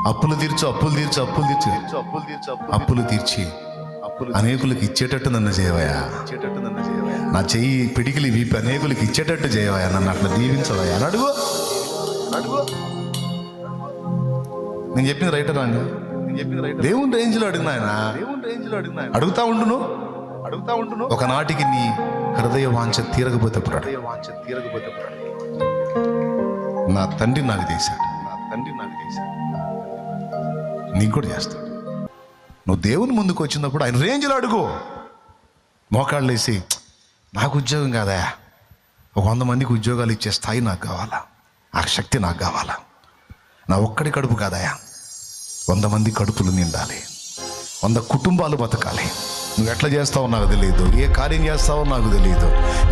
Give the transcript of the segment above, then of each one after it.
అప్పులు తీర్చు, అప్పులు తీర్చు, అప్పులు తీర్చు, అప్పులు తీర్చి అనేకులకు ఇచ్చేటట్టు నన్ను చేయవయ్యా. నా చెయ్యి పిడికిలి వీపి అనేకులకు ఇచ్చేటట్టు చేయవయ్యా, నన్ను అట్లా దీవించవయ్యా అని అడుగు. నేను చెప్పింది రైటర్ అండి. దేవుని రేంజ్లో అడిగిన ఆయన అడుగుతా ఉండును. ఒకనాటికి నీ హృదయ వాంఛ తీరకపోతే నా తండ్రి నాకు చేశాడు, నీకు కూడా చేస్తాడు. నువ్వు దేవుని ముందుకు వచ్చినప్పుడు ఆయన రేంజ్లో అడుగు. మోకాళ్ళు వేసి నాకు ఉద్యోగం కాదా, 100 మందికి ఉద్యోగాలు ఇచ్చే స్థాయి నాకు కావాలా, ఆ శక్తి నాకు కావాలా, నా ఒక్కడి కడుపు కాదయా, 100 మంది కడుపులు నిండాలి, 100 కుటుంబాలు బతకాలి. నువ్వు ఎట్లా చేస్తావో నాకు తెలియదు, ఏ కార్యం చేస్తావో నాకు తెలియదు,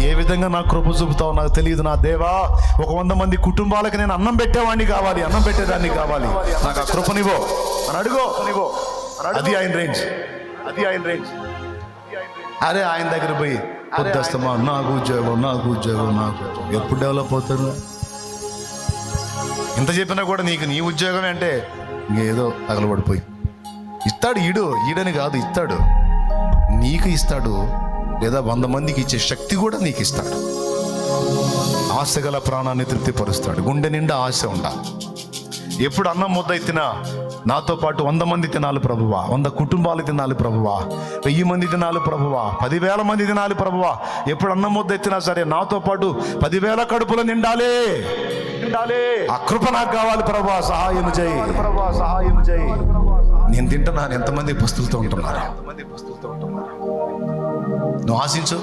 ఏ విధంగా నాకు కృప చూపుతావో నాకు తెలియదు. నా దేవా, 100 మంది కుటుంబాలకు నేను అన్నం పెట్టేవాడిని కావాలి, అన్నం పెట్టేదాన్ని కావాలి, నాకు ఆ కృపనివో అని అడుగో. అది ఆయన రేంజ్. అరే ఆయన దగ్గర పోయి పొద్దుస్తమా నాకు ఉద్యోగం ఎప్పుడు డెవలప్ అవుతాను? ఇంత చెప్పినా కూడా నీకు నీ ఉద్యోగమే అంటే ఇంకేదో తగలబడిపోయి ఇస్తాడు. ఈడని కాదు, ఇస్తాడు, నీకు ఇస్తాడు. లేదా 100 మందికి ఇచ్చే శక్తి కూడా నీకు ఇస్తాడు. ఆశ గల ప్రాణాన్ని తృప్తిపరుస్తాడు. గుండె నిండా ఆశ ఉండాలి. ఎప్పుడు అన్నం ముద్ద ఎత్తినా నాతో పాటు 100 మంది తినాలి ప్రభువా, 100 కుటుంబాలు తినాలి ప్రభువా, 1000 మంది తినాలి ప్రభువా, 10,000 మంది తినాలి ప్రభువా. ఎప్పుడు అన్నం ముద్ద ఎత్తినా సరే నాతో పాటు 10,000 కడుపులు నిండాలి. ఆ కృప నాకు కావాలి ప్రభువా, సహాయం చేయి. నేను తింటున్నాను, ఎంతమంది పస్తులతో ఉంటున్నారు. నువ్వు ఆశించు,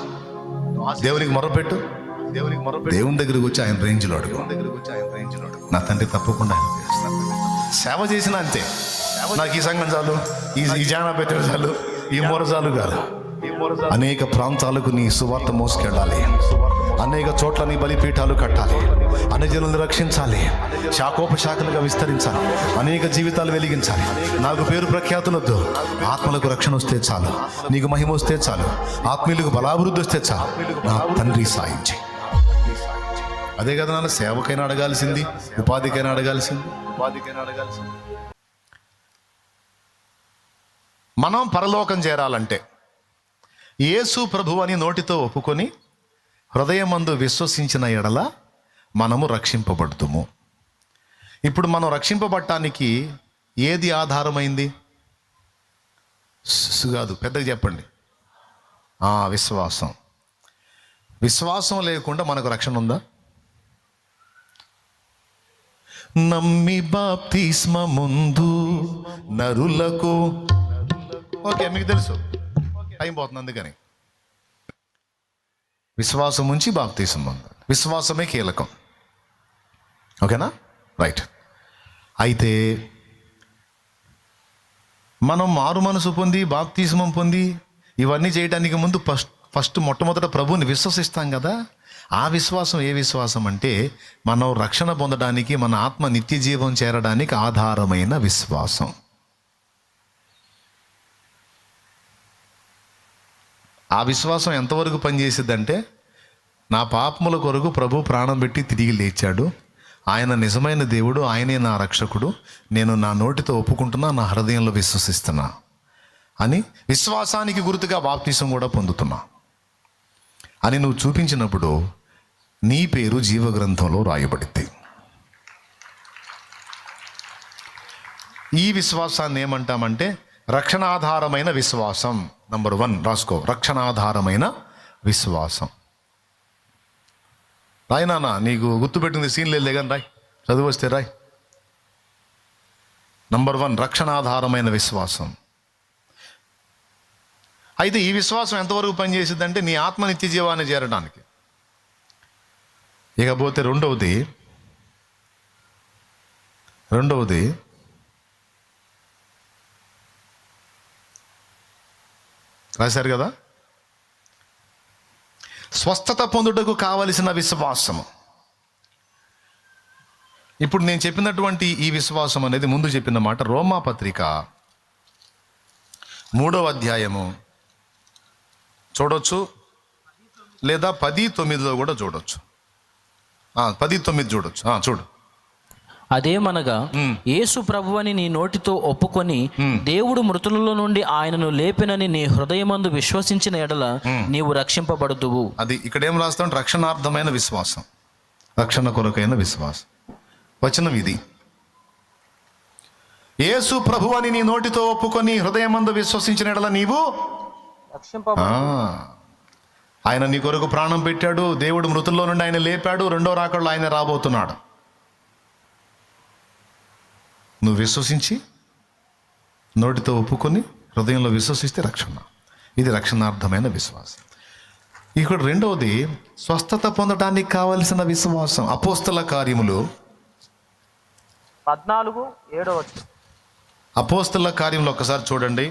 దేవునికి మొరపెట్టు, దేవుని దగ్గరికి వచ్చి ఆయన రేంజ్లో అడుగు. నా తండ్రి తప్పకుండా సేవ చేసిన అంతే. నాకు ఈ సంఘం చాలు, ఈ జానా పెట్టడం చాలు, ఈ మొర చాలు కాదు. అనేక ప్రాంతాలకు నీ సువార్త మోసుకెళ్ళాలి, అనేక చోట్ల నీ బలిపీఠాలు కట్టాలి, అన్ని జనులను రక్షించాలి, శాఖోపశాఖలుగా విస్తరించాలి, అనేక జీవితాలు వెలిగించాలి. నాకు పేరు ప్రఖ్యాతులొద్దు, ఆత్మలకు రక్షణ వస్తే చాలు, నీకు మహిమ వస్తే చాలు, ఆత్మీయులకు బలాభివృద్ధి వస్తే చాలు. నా తండ్రి సాయించి అదే కదా నాన్న సేవకైనా అడగాల్సింది, ఉపాధికైనా అడగాల్సింది. మనం పరలోకం చేరాలంటే యేసు ప్రభు అని నోటితో ఒప్పుకొని హృదయమందు విశ్వసించిన ఎడల మనము రక్షింపబడుతుము. ఇప్పుడు మనం రక్షింపబడటానికి ఏది ఆధారమైంది? కాదు, పెద్దగా చెప్పండి. విశ్వాసం. విశ్వాసం లేకుండా మనకు రక్షణ ఉందా? నమ్మి బాప్తిస్మముందు నరులకు, ఓకే మీకు తెలుసు, టైం పోతుంది అందుకని. విశ్వాసం ఉంచి బాప్తిస్మం పొందాలి. విశ్వాసమే కీలకం. ఓకేనా? రైట్. అయితే మనం మారు మనసు పొంది బాప్తిస్మం పొంది ఇవన్నీ చేయడానికి ముందు ఫస్ట్ మొట్టమొదట ప్రభువుని విశ్వసిస్తాం కదా. ఆ విశ్వాసం ఏ విశ్వాసం అంటే మనం రక్షణ పొందడానికి, మన ఆత్మ నిత్య జీవం చేరడానికి ఆధారమైన విశ్వాసం. ఆ విశ్వాసం ఎంతవరకు పనిచేసిద్దంటే, నా పాపముల కొరకు ప్రభు ప్రాణం పెట్టి తిరిగి లేచాడు, ఆయన నిజమైన దేవుడు, ఆయనే నా రక్షకుడు, నేను నా నోటితో ఒప్పుకుంటున్నా, నా హృదయంలో విశ్వసిస్తున్నా అని విశ్వాసానికి గుర్తుగా బాప్తిసం కూడా పొందుతున్నా అని నువ్వు చూపించినప్పుడు నీ పేరు జీవగ్రంథంలో రాయబడింది. ఈ విశ్వాసాన్ని ఏమంటామంటే రక్షణాధారమైన విశ్వాసం. నంబర్ 1 రాసుకో, రక్షణాధారమైన విశ్వాసం. రాయి నాన్న, నీకు గుర్తుపెట్టింది సీన్ లేదు కానీ రాయ్, చదువు వస్తే రాయ్. నంబర్ 1 రక్షణాధారమైన విశ్వాసం. అయితే ఈ విశ్వాసం ఎంతవరకు పనిచేసిందంటే నీ ఆత్మ నిత్య జీవాన్ని చేరడానికి. ఇకపోతే రెండవది రాశారు కదా, స్వస్థత పొందుటకు కావలసిన విశ్వాసము. ఇప్పుడు నేను చెప్పినటువంటి ఈ విశ్వాసం అనేది ముందు చెప్పిన మాట రోమా పత్రిక 3వ అధ్యాయము చూడొచ్చు, లేదా 10:9 కూడా చూడొచ్చు. 10:9 చూడొచ్చు. చూడు. అదేమనగా యేసు ప్రభువని నీ నోటితో ఒప్పుకొని దేవుడు మృతులలో నుండి ఆయనను లేపినని నీ హృదయమందు విశ్వసించిన ఎడల నీవు రక్షింపబడుదువు. అది ఇక్కడ ఏం రాస్తాం? రక్షణార్థమైన విశ్వాసం, రక్షణ కొరకైన విశ్వాసం. వచనం ఇది, యేసు ప్రభువని నీ నోటితో ఒప్పుకొని హృదయమందు విశ్వసించిన ఎడల నీవు ఆయన నీ కొరకు ప్రాణం పెట్టాడు, దేవుడు మృతుల్లో నుండి ఆయన లేపాడు, రెండో రాకడలో ఆయన రాబోతున్నాడు. నువ్వు విశ్వసించి నోటితో ఒప్పుకొని హృదయంలో విశ్వసిస్తే రక్షణ. ఇది రక్షణార్థమైన విశ్వాసం. ఇక్కడ రెండవది స్వస్థత పొందడానికి కావలసిన విశ్వాసం. అపోస్తల కార్యములు 14:7. అపోస్తల కార్యములు ఒకసారి చూడండి,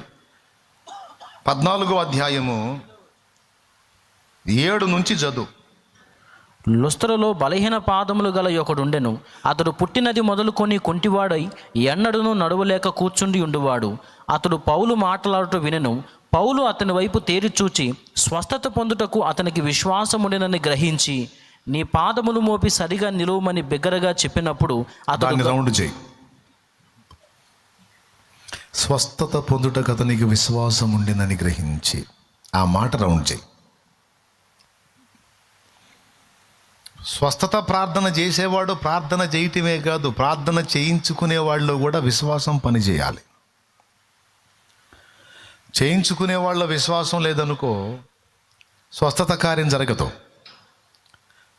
14వ అధ్యాయము 7 నుంచి చదువు. లుస్త్రలో బలహీన పాదములు గల ఒకడుండెను. అతడు పుట్టినది మొదలుకొని కుంటివాడై ఎన్నడూను నడువలేక కూర్చుండి ఉండువాడు. అతడు పౌలు మాట్లాడుతూ వినెను. పౌలు అతని వైపు తేరి చూచి స్వస్థత పొందుటకు అతనికి విశ్వాసముండెనని గ్రహించి, నీ పాదములు మోపి సరిగా నిలువమని బిగ్గరగా చెప్పినప్పుడు అతడు రౌండ్ చేయి. స్వస్థత పొందుటకు అతనికి విశ్వాసం ఉండినని గ్రహించి, ఆ మాట రౌండ్ చేయి. స్వస్థత ప్రార్థన చేసేవాడు ప్రార్థన చేయటమే కాదు, ప్రార్థన చేయించుకునే వాళ్ళు కూడా విశ్వాసం పనిచేయాలి. చేయించుకునే వాళ్ళ విశ్వాసం లేదనుకో స్వస్థత కార్యం జరగదు.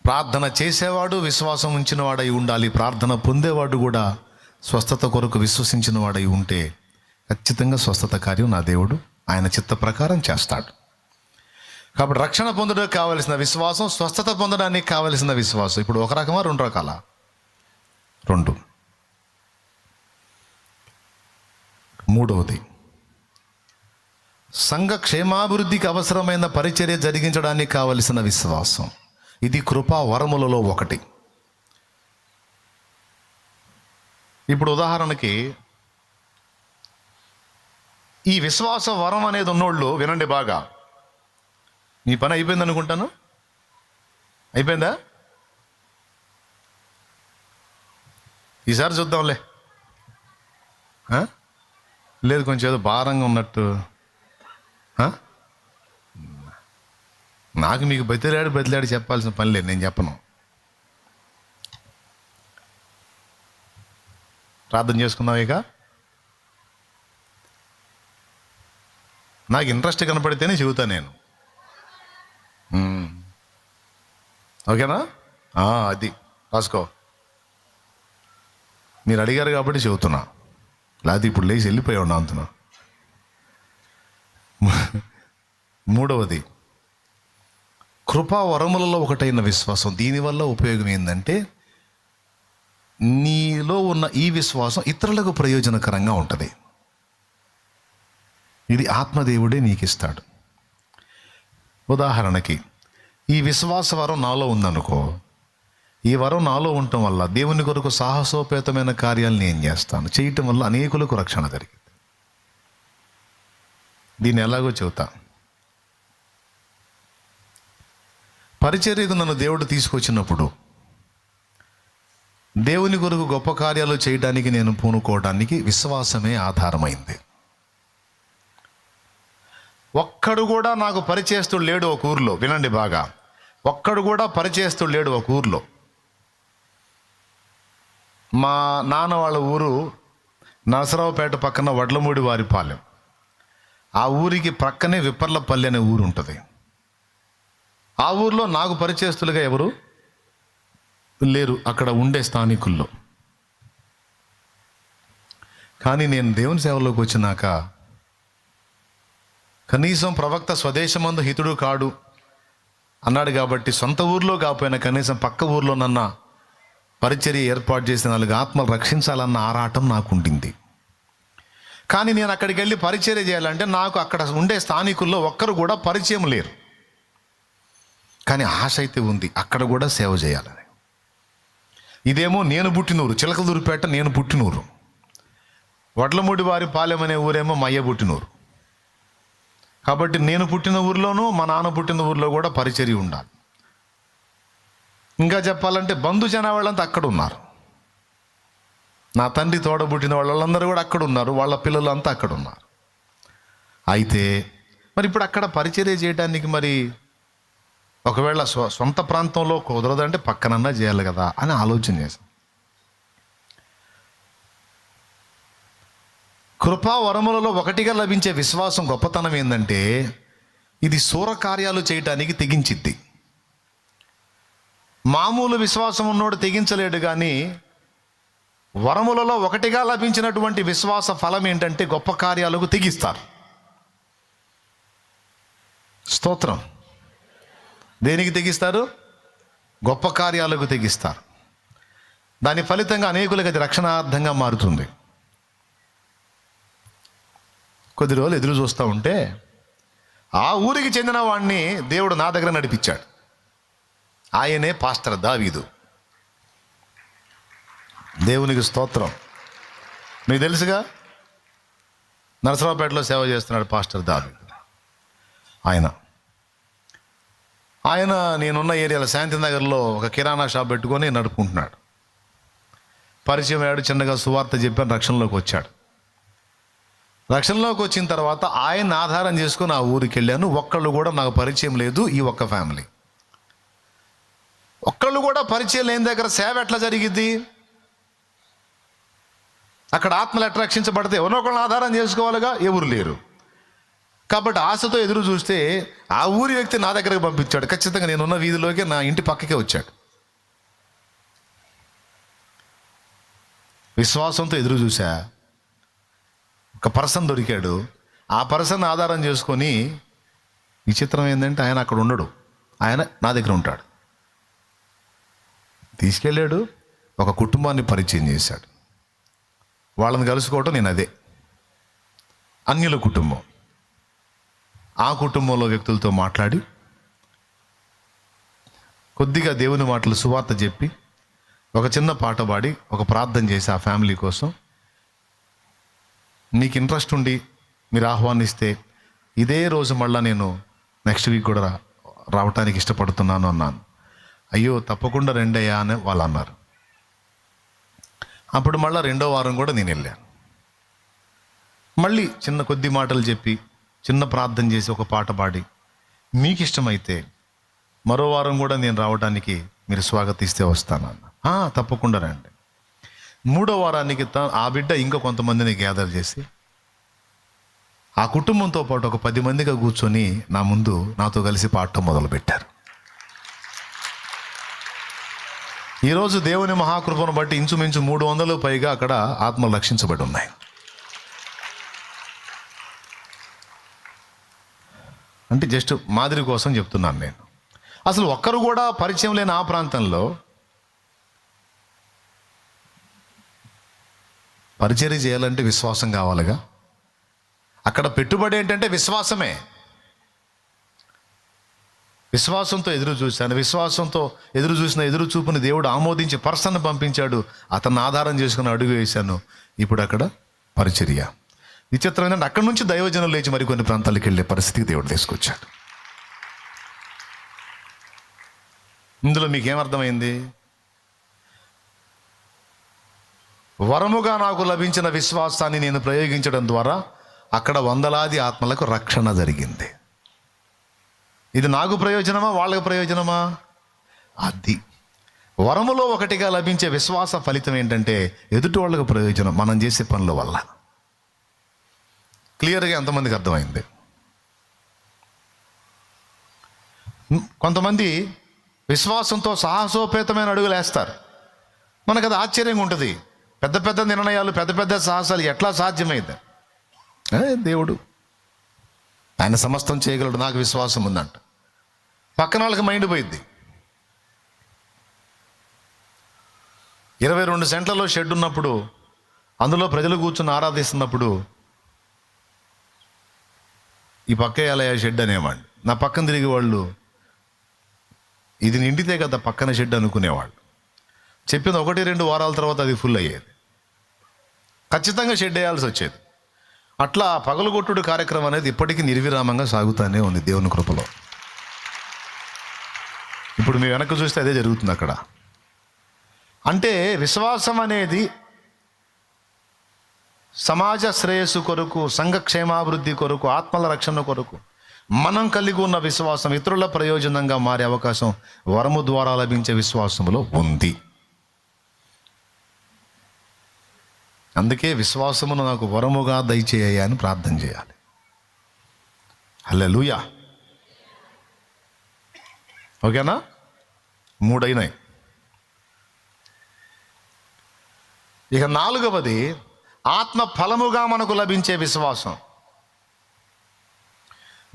ప్రార్థన చేసేవాడు విశ్వాసం ఉంచిన వాడై ఉండాలి. ప్రార్థన పొందేవాడు కూడా స్వస్థత కొరకు విశ్వసించిన వాడై ఉంటే ఖచ్చితంగా స్వస్థత కార్యం నా దేవుడు ఆయన చిత్త ప్రకారం చేస్తాడు. కాబట్టి రక్షణ పొందడానికి కావలసిన విశ్వాసం, స్వస్థత పొందడానికి కావలసిన విశ్వాసం. ఇప్పుడు ఒక రకమా రెండు రకాల? రెండు. మూడవది సంఘ క్షేమాభివృద్ధికి అవసరమైన పరిచర్య జరిగించడానికి కావలసిన విశ్వాసం. ఇది కృపా వరములలో ఒకటి. ఇప్పుడు ఉదాహరణకి ఈ విశ్వాస వరం అనేది ఉన్నోళ్ళు వినండి బాగా. నీ పని అయిపోయింది అనుకుంటాను. అయిపోయిందా? ఈసారి చూద్దాంలే. లేదు, కొంచెం ఏదో భారంగా ఉన్నట్టు. నాకు మీకు బతిలాడి చెప్పాల్సిన పని లేదు, నేను చెప్పను. ప్రార్థన చేసుకుందాం. ఇక నాకు ఇంట్రెస్ట్ కనపడితేనే చెబుతాను నేను. ఓకేనా? అది రాసుకో. మీరు అడిగారు కాబట్టి చెబుతున్నా, లేకపోతే ఇప్పుడు లేచి వెళ్ళిపోయి ఉన్నా అంటున్నా. మూడవది కృపా వరములలో ఒకటైన విశ్వాసం. దీనివల్ల ఉపయోగం ఏంటంటే నీలో ఉన్న ఈ విశ్వాసం ఇతరులకు ప్రయోజనకరంగా ఉంటుంది. ఇది ఆత్మదేవుడే నీకు ఇస్తాడు. ఉదాహరణకి ఈ విశ్వాస వరం నాలో ఉందనుకో, ఈ వరం నాలో ఉండటం వల్ల దేవుని కొరకు సాహసోపేతమైన కార్యాలు నేను చేస్తాను. చేయటం వల్ల అనేకులకు రక్షణ జరిగింది. దీన్ని ఎలాగో చెబుతా. పరిచర్యకు నన్ను దేవుడు తీసుకొచ్చినప్పుడు దేవుని కొరకు గొప్ప కార్యాలు చేయడానికి నేను పూనుకోవడానికి విశ్వాసమే ఆధారమైంది. ఒక్కడు కూడా నాకు పరిచయస్తుడు లేడు ఒక ఊర్లో. వినండి బాగా, ఒక్కడు కూడా పరిచయస్తుడు లేడు ఒక ఊర్లో. మా నాన్న వాళ్ళ ఊరు నరసరావుపేట పక్కన వడ్లమూడి వారిపాలెం. ఆ ఊరికి ప్రక్కనే విప్పర్లపల్లి అనే ఊరు ఉంటుంది. ఆ ఊర్లో నాకు పరిచయస్తులుగా ఎవరు లేరు అక్కడ ఉండే స్థానికుల్లో. కానీ నేను దేవుని సేవలోకి వచ్చినాక కనీసం ప్రవక్త స్వదేశమందు హితుడు కాడు అన్నాడు కాబట్టి సొంత ఊర్లో కాకపోయినా కనీసం పక్క ఊర్లో నన్న పరిచర్య ఏర్పాటు చేసిన 4 ఆత్మలు రక్షించాలన్న ఆరాటం నాకు ఉండింది. కానీ నేను అక్కడికి వెళ్ళి పరిచర్య చేయాలంటే నాకు అక్కడ ఉండే స్థానికుల్లో ఒక్కరు కూడా పరిచయం లేరు. కానీ ఆశ అయితే ఉంది, అక్కడ కూడా సేవ చేయాలని. ఇదేమో నేను పుట్టినూరు, చిలకలూరుపేట నేను పుట్టినూరు. వడ్లమూడి వారి పాలెం అనే ఊరేమో మయ్య పుట్టినూరు. కాబట్టి నేను పుట్టిన ఊర్లోనూ మా నాన్న పుట్టిన ఊర్లో కూడా పరిచర్య ఉండాలి. ఇంకా చెప్పాలంటే బంధు జనావాళ్ళంతా అక్కడ ఉన్నారు. నా తండ్రి తోడబుట్టిన వాళ్ళందరూ కూడా అక్కడ ఉన్నారు, వాళ్ళ పిల్లలు అంతా అక్కడ ఉన్నారు. అయితే మరి ఇప్పుడు అక్కడ పరిచర్య చేయడానికి మరి ఒకవేళ సొంత ప్రాంతంలో కుదరదంటే పక్కనన్నా చేయాలి కదా అని ఆలోచన చేశాను. కృపా వరములలో ఒకటిగా లభించే విశ్వాసం గొప్పతనం ఏంటంటే ఇది శూర కార్యాలు చేయటానికి తెగించిద్ది. మామూలు విశ్వాసం ఉన్నోడు తెగించలేడు, కానీ వరములలో ఒకటిగా లభించినటువంటి విశ్వాస ఫలం ఏంటంటే గొప్ప కార్యాలకు తెగిస్తారు. స్తోత్రం. దేనికి తెగిస్తారు? గొప్ప కార్యాలకు తెగిస్తారు. దాని ఫలితంగా అనేకులకు అది రక్షణార్థంగా మారుతుంది. కొద్ది రోజులు ఎదురు చూస్తూ ఉంటే ఆ ఊరికి చెందిన వాడిని దేవుడు నా దగ్గర నడిపించాడు. ఆయనే పాస్టర్ దావీదు. దేవునికి స్తోత్రం. మీకు తెలుసుగా, నరసరావుపేటలో సేవ చేస్తున్నాడు పాస్టర్ దావీదు. ఆయన నేనున్న ఏరియాలో శాంతినగర్లో ఒక కిరాణా షాప్ పెట్టుకొని నడుపుకుంటున్నాడు. పరిచయం అయ్యాడు, చిన్నగా సువార్త చెప్పాను, రక్షణలోకి వచ్చాడు. రక్షణలోకి వచ్చిన తర్వాత ఆయన ఆధారం చేసుకుని ఆ ఊరికి వెళ్ళాను. ఒక్కళ్ళు కూడా నాకు పరిచయం లేదు. ఈ ఒక్క ఫ్యామిలీ ఒక్కళ్ళు కూడా పరిచయం లేని దగ్గర సేవ ఎట్లా జరిగిద్ది? అక్కడ ఆత్మలు ఎట్లా రక్షించబడితే ఎవరో ఒకళ్ళని ఆధారం చేసుకోవాలిగా, ఎవరు లేరు. కాబట్టి ఆశతో ఎదురు చూస్తే ఆ ఊరి వ్యక్తి నా దగ్గరకు పంపించాడు. ఖచ్చితంగా నేనున్న వీధిలోకి, నా ఇంటి పక్కకే వచ్చాడు. విశ్వాసంతో ఎదురు చూసా. ఒక పర్సన్ దొరికాడు. ఆ పర్సన్ ఆధారం చేసుకొని, విచిత్రం ఏంటంటే ఆయన అక్కడ ఉండడు, ఆయన నా దగ్గర ఉంటాడు. తీసుకెళ్ళాడు, ఒక కుటుంబాన్ని పరిచయం చేశాడు. వాళ్ళని కలుసుకోవటం నేను అదే, అన్యుల కుటుంబం. ఆ కుటుంబంలో వ్యక్తులతో మాట్లాడి కొద్దిగా దేవుని మాటలు సువార్త చెప్పి ఒక చిన్న పాట పాడి ఒక ప్రార్థన చేసి ఆ ఫ్యామిలీ కోసం, మీకు ఇంట్రెస్ట్ ఉండి మీరు ఆహ్వానిస్తే ఇదే రోజు మళ్ళీ నేను నెక్స్ట్ వీక్ కూడా రావటానికి ఇష్టపడుతున్నాను అన్నాను. అయ్యో తప్పకుండా రెండయ్యా అని వాళ్ళు అన్నారు. అప్పుడు మళ్ళీ రెండో వారం కూడా నేను వెళ్ళాను. మళ్ళీ చిన్న కొద్ది మాటలు చెప్పి చిన్న ప్రార్థన చేసి ఒక పాట పాడి, మీకు ఇష్టమైతే మరో వారం కూడా నేను రావడానికి మీరు స్వాగతిస్తే వస్తానన్న. తప్పకుండా రండి. మూడో వారానికి ఆ బిడ్డ ఇంకా కొంతమందిని గ్యాదర్ చేసి ఆ కుటుంబంతో పాటు ఒక 10 మందిగా కూర్చొని నా ముందు నాతో కలిసి పాడటం మొదలుపెట్టారు. ఈరోజు దేవుని మహాకృపను బట్టి ఇంచుమించు 300 పైగా అక్కడ ఆత్మలు రక్షించబడి ఉన్నాయి. అంటే జస్ట్ మాదిరి కోసం చెప్తున్నాను నేను. అసలు ఒక్కరు కూడా పరిచయం లేని ఆ ప్రాంతంలో పరిచర్య చేయాలంటే విశ్వాసం కావాలిగా. అక్కడ పెట్టుబడి ఏంటంటే విశ్వాసమే. విశ్వాసంతో ఎదురు చూశాను. విశ్వాసంతో ఎదురు చూసిన ఎదురు చూపుని దేవుడు ఆమోదించి పర్సన్ పంపించాడు. అతన్ని ఆధారం చేసుకుని అడుగు వేశాను. ఇప్పుడు అక్కడ పరిచర్య. విచిత్రం ఏంటంటే అక్కడి నుంచి దైవజనులు లేచి మరికొన్ని ప్రాంతాలకు వెళ్ళే పరిస్థితికి దేవుడు తీసుకొచ్చాడు. ఇందులో మీకేమర్థమైంది? వరముగా నాకు లభించిన విశ్వాసాన్ని నేను ప్రయోగించడం ద్వారా అక్కడ వందలాది ఆత్మలకు రక్షణ జరిగింది. ఇది నాకు ప్రయోజనమా, వాళ్ళకి ప్రయోజనమా? అది వరములో ఒకటిగా లభించే విశ్వాస ఫలితం ఏంటంటే ఎదుటి వాళ్ళకు ప్రయోజనం, మనం చేసే పనుల వల్ల. క్లియర్గా ఎంతమందికి అర్థమైంది? కొంతమంది విశ్వాసంతో సాహసోపేతమైన అడుగులు వేస్తారు. మనకు అది ఆశ్చర్యంగా ఉంటుంది. పెద్ద పెద్ద నిర్ణయాలు, పెద్ద పెద్ద సాహసాలు ఎట్లా సాధ్యమైంది? దేవుడు ఆయన సమస్తం చేయగలడు, నాకు విశ్వాసం ఉందంట. పక్కన వాళ్ళకి మైండ్ పోయిద్ది. 22 సెంట్లలో షెడ్ ఉన్నప్పుడు, అందులో ప్రజలు కూర్చుని ఆరాధిస్తున్నప్పుడు ఈ పక్క ఎలా షెడ్ అనేవాళ్ళు. నా పక్కన తిరిగి వాళ్ళు ఇది నిండితే కదా పక్కన షెడ్ అనుకునేవాళ్ళు. చెప్పింది 1-2 వారాల తర్వాత అది ఫుల్ అయ్యేది. ఖచ్చితంగా షెడ్ వేయాల్సి వచ్చేది. అట్లా పగలగొట్టుడు కార్యక్రమం అనేది ఇప్పటికీ నిర్విరామంగా సాగుతూనే ఉంది దేవుని కృపలో. ఇప్పుడు మీ వెనక్కి చూస్తే అదే జరుగుతుంది అక్కడ. అంటే విశ్వాసం అనేది సమాజ శ్రేయస్సు కొరకు, సంఘ క్షేమాభివృద్ధి కొరకు, ఆత్మల రక్షణ కొరకు మనం కలిగి ఉన్న విశ్వాసం ఇతరుల ప్రయోజనంగా మారే అవకాశం వరము ద్వారా లభించే విశ్వాసములో ఉంది. అందుకే విశ్వాసమును నాకు వరముగా దయచేయ అని ప్రార్థన చేయాలి. హల్లెలూయా. ఓకేనా? 3 అయినాయి. ఇక 4వది ఆత్మ ఫలముగా మనకు లభించే విశ్వాసం.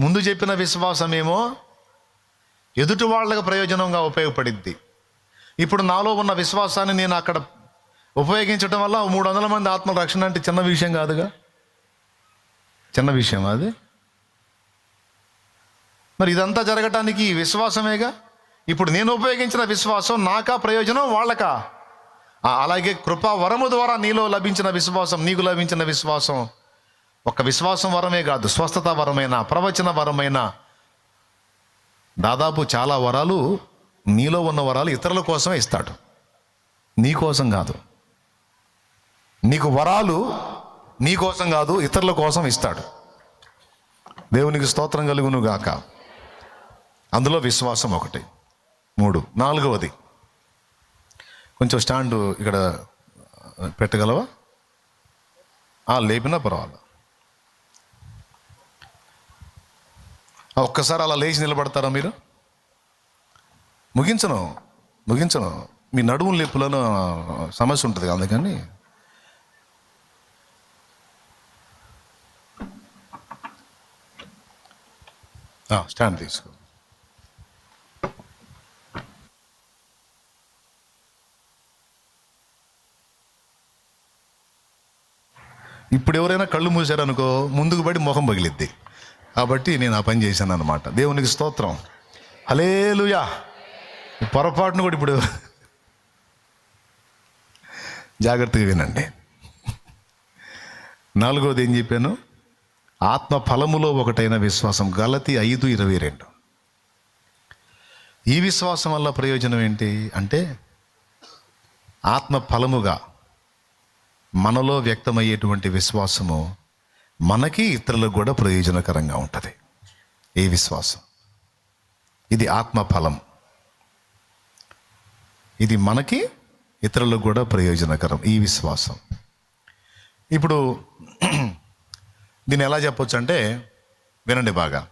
ముందు చెప్పిన విశ్వాసం ఏమో ఎదుటి వాళ్ళకి ప్రయోజనంగా ఉపయోగపడిద్ది. ఇప్పుడు నాలో ఉన్న విశ్వాసాన్ని నేను అక్కడ ఉపయోగించడం వల్ల 300 మంది ఆత్మల రక్షణ అంటే చిన్న విషయం కాదుగా. చిన్న విషయం అది. మరి ఇదంతా జరగటానికి విశ్వాసమేగా. ఇప్పుడు నేను ఉపయోగించిన విశ్వాసం నాకా ప్రయోజనం వాళ్ళకా? అలాగే కృపా వరము ద్వారా నీలో లభించిన విశ్వాసం, నీకు లభించిన విశ్వాసం ఒక విశ్వాసం వరమే కాదు, స్వస్థత వరమైన, ప్రవచన వరమైన, దాదాపు చాలా వరాలు, నీలో ఉన్న వరాలు ఇతరుల కోసమే ఇస్తాడు, నీ కోసం కాదు. నీకు వరాలు నీ కోసం కాదు, ఇతరుల కోసం ఇస్తాడు. దేవునికి స్తోత్రం కలుగును గాక. అందులో విశ్వాసం ఒకటి. 3. 4వది కొంచెం స్టాండ్ ఇక్కడ పెట్టగలవా? లేపినా పర్వాలేదు. ఒక్కసారి అలా లేచి నిలబడతారా మీరు? ముగించను మీ నడుము లేపులను సమస్య ఉంటుంది, అందుకని స్టాండ్ తీసుకో. ఇప్పుడు ఎవరైనా కళ్ళు మూసారనుకో ముందుకు పడి ముఖం పగిలిద్ది. కాబట్టి నేను ఆ పని చేశాను అన్నమాట. దేవునికి స్తోత్రం. హల్లెలూయా. పొరపాటును కూడా ఇప్పుడు జాగ్రత్తగా వినండి. 4వది ఏం చెప్పాను? ఆత్మ ఫలములో ఒకటైన విశ్వాసం. గలతీ 5:22. ఈ విశ్వాసం వల్ల ప్రయోజనం ఏంటి అంటే ఆత్మ ఫలముగా మనలో వ్యక్తమయ్యేటువంటి విశ్వాసము మనకి ఇతరులకు కూడా ప్రయోజనకరంగా ఉంటుంది. ఈ విశ్వాసం ఇది ఆత్మ ఫలం. ఇది మనకి ఇతరులకు కూడా ప్రయోజనకరం ఈ విశ్వాసం. ఇప్పుడు దీన్ని ఎలా చెప్పొచ్చు అంటే వినండి బాగా.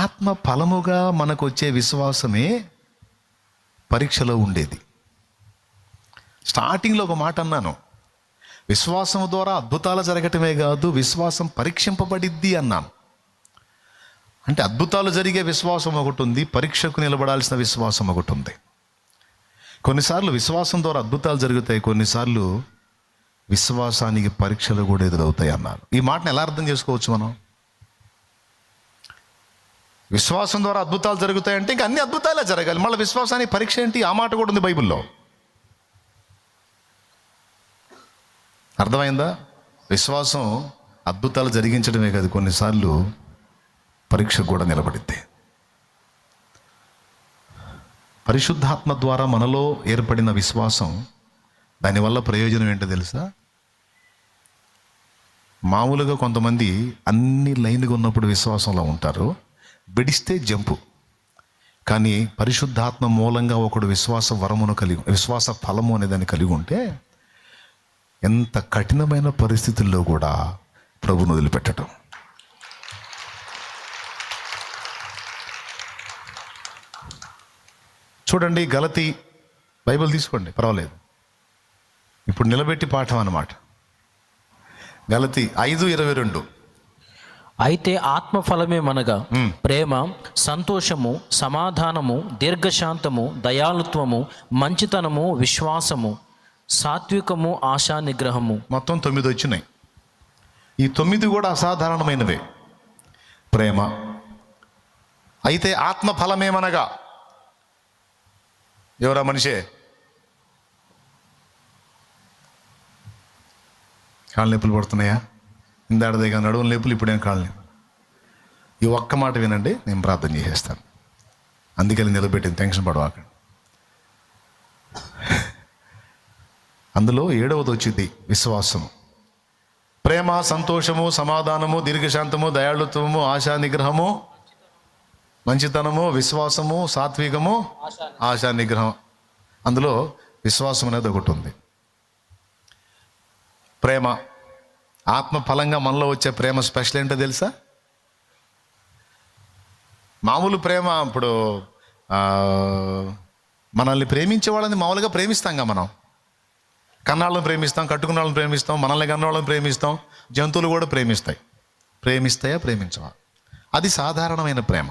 ఆత్మ ఫలముగా మనకు వచ్చే విశ్వాసమే పరీక్షలో ఉండేది. స్టార్టింగ్లో ఒక మాట అన్నాను, విశ్వాసం ద్వారా అద్భుతాలు జరగటమే కాదు, విశ్వాసం పరీక్షింపబడిద్ది అన్నాను. అంటే అద్భుతాలు జరిగే విశ్వాసం ఒకటి ఉంది, పరీక్షకు నిలబడాల్సిన విశ్వాసం ఒకటి ఉంది. కొన్నిసార్లు విశ్వాసం ద్వారా అద్భుతాలు జరుగుతాయి, కొన్నిసార్లు విశ్వాసానికి పరీక్షలు కూడా ఎదురవుతాయి అన్నారు. ఈ మాటను ఎలా అర్థం చేసుకోవచ్చు మనం? విశ్వాసం ద్వారా అద్భుతాలు జరుగుతాయంటే ఇంకా అన్ని అద్భుతాలే జరగాలి, మళ్ళీ విశ్వాసానికి పరీక్ష ఏంటి? ఆ మాట కూడా ఉంది బైబిల్లో. అర్థమైందా? విశ్వాసం అద్భుతాలు జరిగించడమే కాదు, కొన్నిసార్లు పరీక్ష కూడా నిలబడిద్ది. పరిశుద్ధాత్మ ద్వారా మనలో ఏర్పడిన విశ్వాసం, దానివల్ల ప్రయోజనం ఏంటో తెలుసా? మామూలుగా కొంతమంది అన్ని లైన్గా ఉన్నప్పుడు విశ్వాసంలో ఉంటారు, బిడిస్తే జంపు. కానీ పరిశుద్ధాత్మ మూలంగా ఒకడు విశ్వాస వరమును కలిగి, విశ్వాస ఫలము అనే దాన్ని కలిగి ఉంటే ఎంత కఠినమైన పరిస్థితుల్లో కూడా ప్రభువును వదిలిపెట్టడం. చూడండి, గలతీ బైబిల్ తీసుకోండి పర్వాలేదు, ఇప్పుడు నిలబెట్టి పాఠం అన్నమాట. గలతీ 5:22. అయితే ఆత్మఫలమే మనగా ప్రేమ, సంతోషము, సమాధానము, దీర్ఘశాంతము, దయాళుత్వము, మంచితనము, విశ్వాసము, సాత్వికము, ఆశా నిగ్రహము. మొత్తం 9 వచ్చినాయి. ఈ 9 కూడా అసాధారణమైనవే. ప్రేమ. అయితే ఆత్మ ఫలమేమనగా, ఎవరా మనిషే? కాళ్ళ నొప్పులు పడుతున్నాయా? ఇందాడదేగా నడువుల నొప్పులు, ఇప్పుడేం కాళ్ళని. ఈ ఒక్క మాట వినండి, నేను ప్రార్థన చేసేస్తాను. అందుకని నిలబెట్టింది, టెన్షన్ పడవాక. అందులో 7వది వచ్చింది విశ్వాసము. ప్రేమ, సంతోషము, సమాధానము, దీర్ఘశాంతము, దయాళుత్వము, ఆశా నిగ్రహము, మంచితనము, విశ్వాసము, సాత్వికము, ఆశా నిగ్రహం. అందులో విశ్వాసం అనేది ఒకటి ఉంది. ప్రేమ, ఆత్మ ఫలంగా మనలో వచ్చే ప్రేమ స్పెషల్ ఏంటో తెలుసా? మామూలు ప్రేమ ఇప్పుడు మనల్ని ప్రేమించే వాళ్ళని మామూలుగా ప్రేమిస్తాంగా మనం. కన్నాళ్ళని ప్రేమిస్తాం, కట్టుకున్న వాళ్ళని ప్రేమిస్తాం, మనల్ని కన్నవాళ్ళని ప్రేమిస్తాం, జంతువులు కూడా ప్రేమిస్తాయి. ప్రేమిస్తాయా, ప్రేమించవా? అది సాధారణమైన ప్రేమ.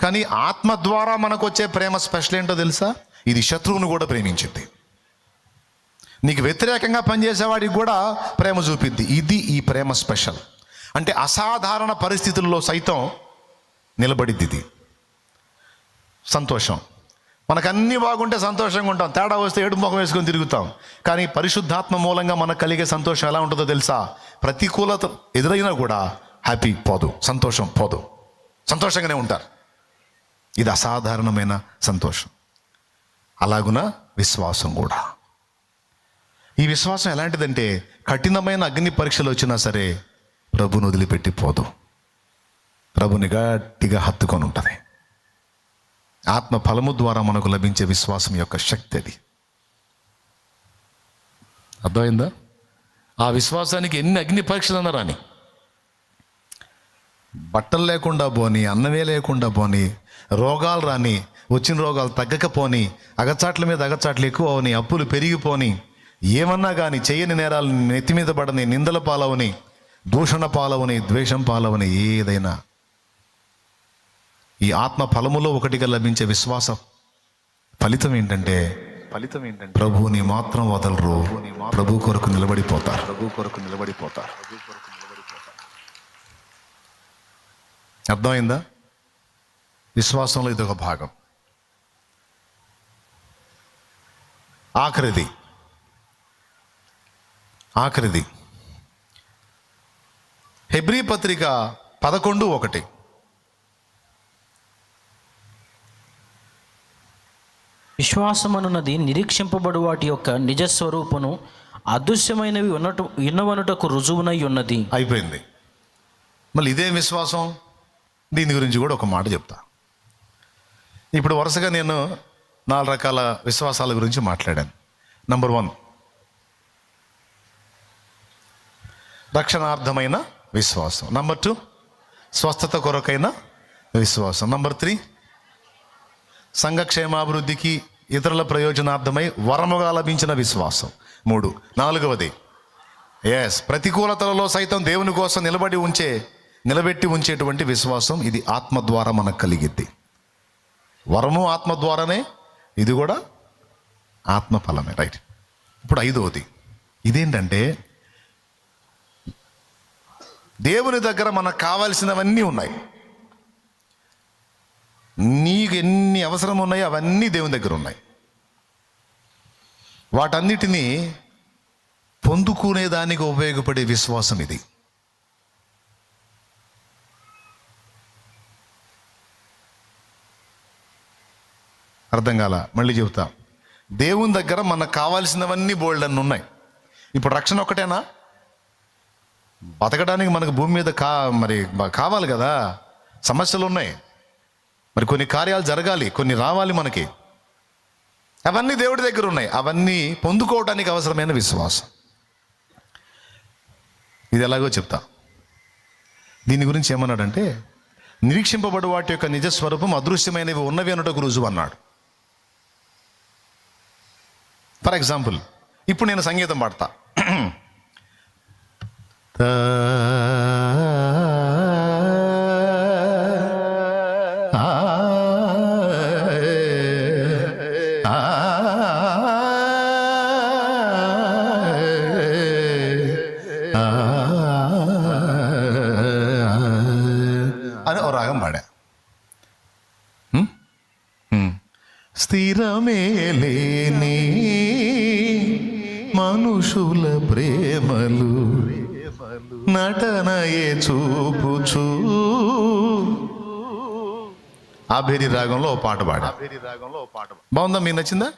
కానీ ఆత్మ ద్వారా మనకు వచ్చే ప్రేమ స్పెషల్ ఏంటో తెలుసా? ఇది శత్రువును కూడా ప్రేమించింది. నీకు వ్యతిరేకంగా పనిచేసేవాడికి కూడా ప్రేమ చూపిద్ది. ఇది ఈ ప్రేమ స్పెషల్. అంటే అసాధారణ పరిస్థితుల్లో సైతం నిలబడిద్ది ఇది. సంతోషం, మనకు అన్నీ బాగుంటే సంతోషంగా ఉంటాం, తేడా వస్తే ఏడు ముఖం వేసుకొని తిరుగుతాం. కానీ పరిశుద్ధాత్మ మూలంగా మనకు కలిగే సంతోషం ఎలా ఉంటుందో తెలుసా? ప్రతికూలత ఎదురైనా కూడా హ్యాపీ పోదు, సంతోషం పోదు, సంతోషంగానే ఉంటారు. ఇది అసాధారణమైన సంతోషం. అలాగున విశ్వాసం కూడా. ఈ విశ్వాసం ఎలాంటిదంటే కఠినమైన అగ్ని పరీక్షలు వచ్చినా సరే ప్రభుని వదిలిపెట్టి పోదు, ప్రభుని గట్టిగా హత్తుకొని ఉంటుంది. ఆత్మ ఫలము ద్వారా మనకు లభించే విశ్వాసం యొక్క శక్తి అది. అర్థమైందా? ఆ విశ్వాసానికి ఎన్ని అగ్ని పరీక్షలు అన్నా రాని, బట్టలు లేకుండా పోని, అన్నమే లేకుండా పోని, రోగాలు రాని, వచ్చిన రోగాలు తగ్గకపోని, అగచాట్ల మీద అగచాట్లు ఎక్కువ అవని, అప్పులు పెరిగిపోని, ఏమన్నా కానీ చేయని నేరాలు నెత్తి మీద పడని, నిందల పాలవని, దూషణ పాలవని, ద్వేషం పాలవని, ఏదైనా ఈ ఆత్మ ఫలములో ఒకటిగా లభించే విశ్వాసం ఫలితం ఏంటంటే ప్రభువుని మాత్రం వదలరు, ప్రభు కొరకు నిలబడిపోతారు. అర్థమైందా? విశ్వాసంలో ఇదొక భాగం. ఆఖరిది హెబ్రీ పత్రిక 11:1. విశ్వాసమనున్నది నిరీక్షింపబడు వాటి యొక్క నిజస్వరూపును, అదృశ్యమైనవి ఉన్నవనుటకు రుజువునై ఉన్నది. అయిపోయింది. మళ్ళీ ఇదే విశ్వాసం, దీని గురించి కూడా ఒక మాట చెప్తా. ఇప్పుడు వరుసగా నేను 4 రకాల విశ్వాసాల గురించి మాట్లాడాను. నంబర్ 1, రక్షణార్థమైన విశ్వాసం. నంబర్ 2, స్వస్థత కొరకైన విశ్వాసం. నంబర్ 3, సంఘక్షేమాభివృద్ధికి ఇతరుల ప్రయోజనార్థమై వరముగా లభించిన విశ్వాసం. 3, 4వది ప్రతికూలతలలో సైతం దేవుని కోసం నిలబెట్టి ఉంచేటువంటి విశ్వాసం. ఇది ఆత్మ ద్వారా మనకు కలిగిద్ది. వరము ఆత్మ ద్వారానే, ఇది కూడా ఆత్మ ఫలమే. రైట్. ఇప్పుడు 5వది ఇదేంటంటే దేవుని దగ్గర మనకు కావాల్సినవన్నీ ఉన్నాయి. నీకు ఎన్ని అవసరం ఉన్నాయో అవన్నీ దేవుని దగ్గర ఉన్నాయి. వాటన్నిటినీ పొందుకునేదానికి ఉపయోగపడే విశ్వాసం ఇది. అర్థం కాల? మళ్ళీ చెబుతా. దేవుని దగ్గర మనకు కావాల్సినవన్నీ బోల్డన్ని ఉన్నాయి. ఇప్పుడు రక్షణ ఒక్కటేనా? బతకడానికి మనకు భూమి మీద మరి కావాలి కదా, సమస్యలు ఉన్నాయి, మరి కొన్ని కార్యాలు జరగాలి, కొన్ని రావాలి మనకి. అవన్నీ దేవుడి దగ్గర ఉన్నాయి. అవన్నీ పొందుకోవడానికి అవసరమైన విశ్వాసం. ఇది ఎలాగో చెప్తా. దీని గురించి ఏమన్నాడంటే, నిరీక్షింపబడు వాటి యొక్క నిజస్వరూపం అదృశ్యమైనవి ఉన్నవి అనుటకు రుజువు అన్నాడు. ఫర్ ఎగ్జాంపుల్, ఇప్పుడు నేను సంగీతం పాడతా. అని ఓ రాగం పాడా. స్థిరమే లేని మనుషుల ప్రేమలు నటనయే చూపుచూ ఆబేరి రాగంలో ఓ పాట పాడా. బాగుందా? మీకు నచ్చిందా?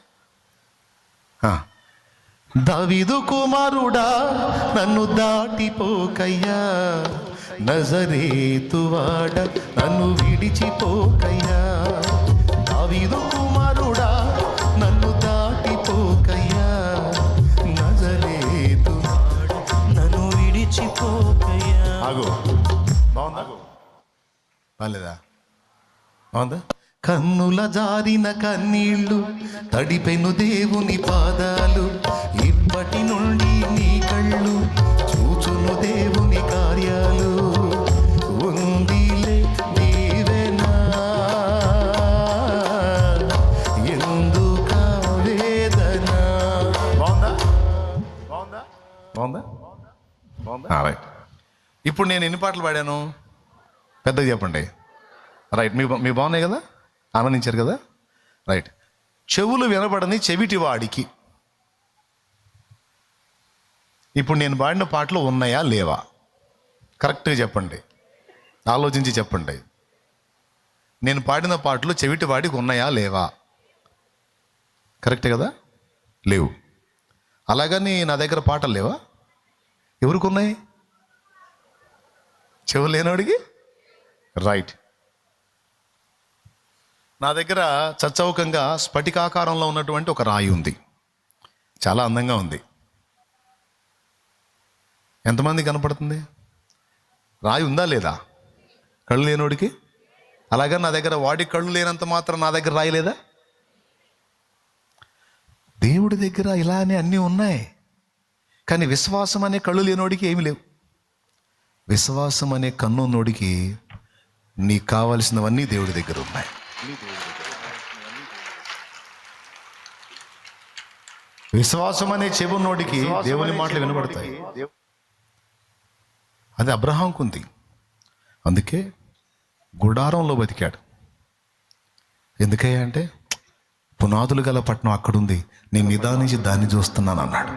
దావీదు కుమారుడా నన్ను దాటిపోకయ్యా, నజరేతువాడ నన్ను విడిచిపోకయ్యా. దావీదు కుమారుడా నన్ను దాటిపోకయ్యా, నజరేతువాడ నన్ను విడిచిపోకయ్యా. ఆగు, బాగుందా? బాలేదా? బాగుందా? కన్నుల జారిన కన్నీళ్ళు తడిపెను దేవుని పాదాలు, ఇప్పటి నుండి నీ కళ్ళు చూచును దేవుని కార్యాలు. ఉందిలే నీవేనా ఎందుక వేదన. బాగుందా? బాగుందా? బాగుందా? బాగుందా? రైట్. ఇప్పుడు నేను ఎన్ని పాటలు పాడాను పెద్దగా చెప్పండి. రైట్, మీ బాగున్నాయి కదా, ఆనందించారు కదా. రైట్. చెవులు వినబడని చెవిటి వాడికి ఇప్పుడు నేను పాడిన పాటలు ఉన్నాయా లేవా? కరెక్ట్గా చెప్పండి, ఆలోచించి చెప్పండి. నేను పాడిన పాటలు చెవిటి వాడికి ఉన్నాయా లేవా? కరెక్టే కదా? లేవు. అలాగని నా దగ్గర పాటలు లేవా? ఎవరికి ఉన్నాయి? చెవులు లేనివాడికి. రైట్. నా దగ్గర చచ్చౌకంగా స్ఫటికాకారంలో ఉన్నటువంటి ఒక రాయి ఉంది, చాలా అందంగా ఉంది. ఎంతమంది కనపడుతుంది? రాయి ఉందా లేదా? కళ్ళు లేనోడికి. అలాగే నా దగ్గర వాడికి కళ్ళు లేనంత మాత్రం నా దగ్గర రాయి లేదా? దేవుడి దగ్గర ఇలానే అన్నీ ఉన్నాయి, కానీ విశ్వాసం అనే కళ్ళు లేనోడికి ఏమి లేవు. విశ్వాసం అనే కన్నున్నోడికి నీకు కావలసినవన్నీ దేవుడి దగ్గర ఉన్నాయి. విశ్వాసం అనే చెవున్నోడికి దేవుని మాటలు వినబడతాయి. అది అబ్రహాంకు ఉంది, అందుకే గుడారంలో బతికాడు. ఎందుకయ్యా అంటే పునాదులు గల పట్టణం అక్కడుంది, నేను నిదానించి దాన్ని చూస్తున్నాను అన్నాడు.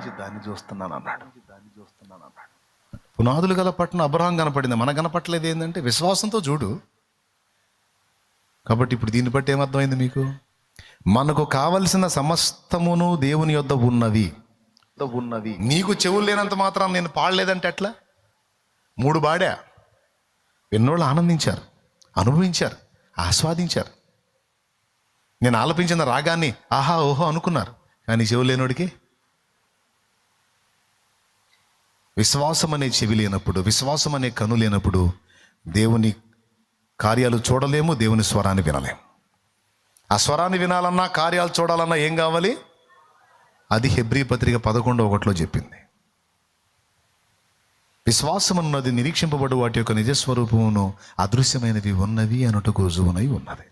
పునాదులు గల పట్టణం అబ్రహాం కనపడింది, మనకు కనపట్టలేదు. ఏంటంటే విశ్వాసంతో చూడు. కాబట్టి ఇప్పుడు దీన్ని బట్టి ఏమర్థమైంది మీకు? మనకు కావలసిన సమస్తమును దేవుని యొద్ద ఉన్నవి. నీకు చెవులు లేనంత మాత్రం నేను పాడలేదంటే ఎట్లా? 3 పాడా, ఎన్నోళ్ళు ఆనందించారు, అనుభవించారు, ఆస్వాదించారు. నేను ఆలపించిన రాగాన్ని ఆహా ఓహో అనుకున్నారు, కానీ చెవులు లేనోడికి విశ్వాసం అనే చెవి లేనప్పుడు, విశ్వాసం అనే కను లేనప్పుడు దేవుని కార్యాలు చూడలేము, దేవుని స్వరాన్ని వినలేము. ఆ స్వరాన్ని వినాలన్నా, కార్యాలు చూడాలన్నా ఏం కావాలి? అది హెబ్రీ పత్రిక 11:1 చెప్పింది. విశ్వాసం అన్నది నిరీక్షింపబడు వాటి యొక్క నిజస్వరూపమును అదృశ్యమైనవి ఉన్నవి అనుటకు రుజువునై ఉన్నది.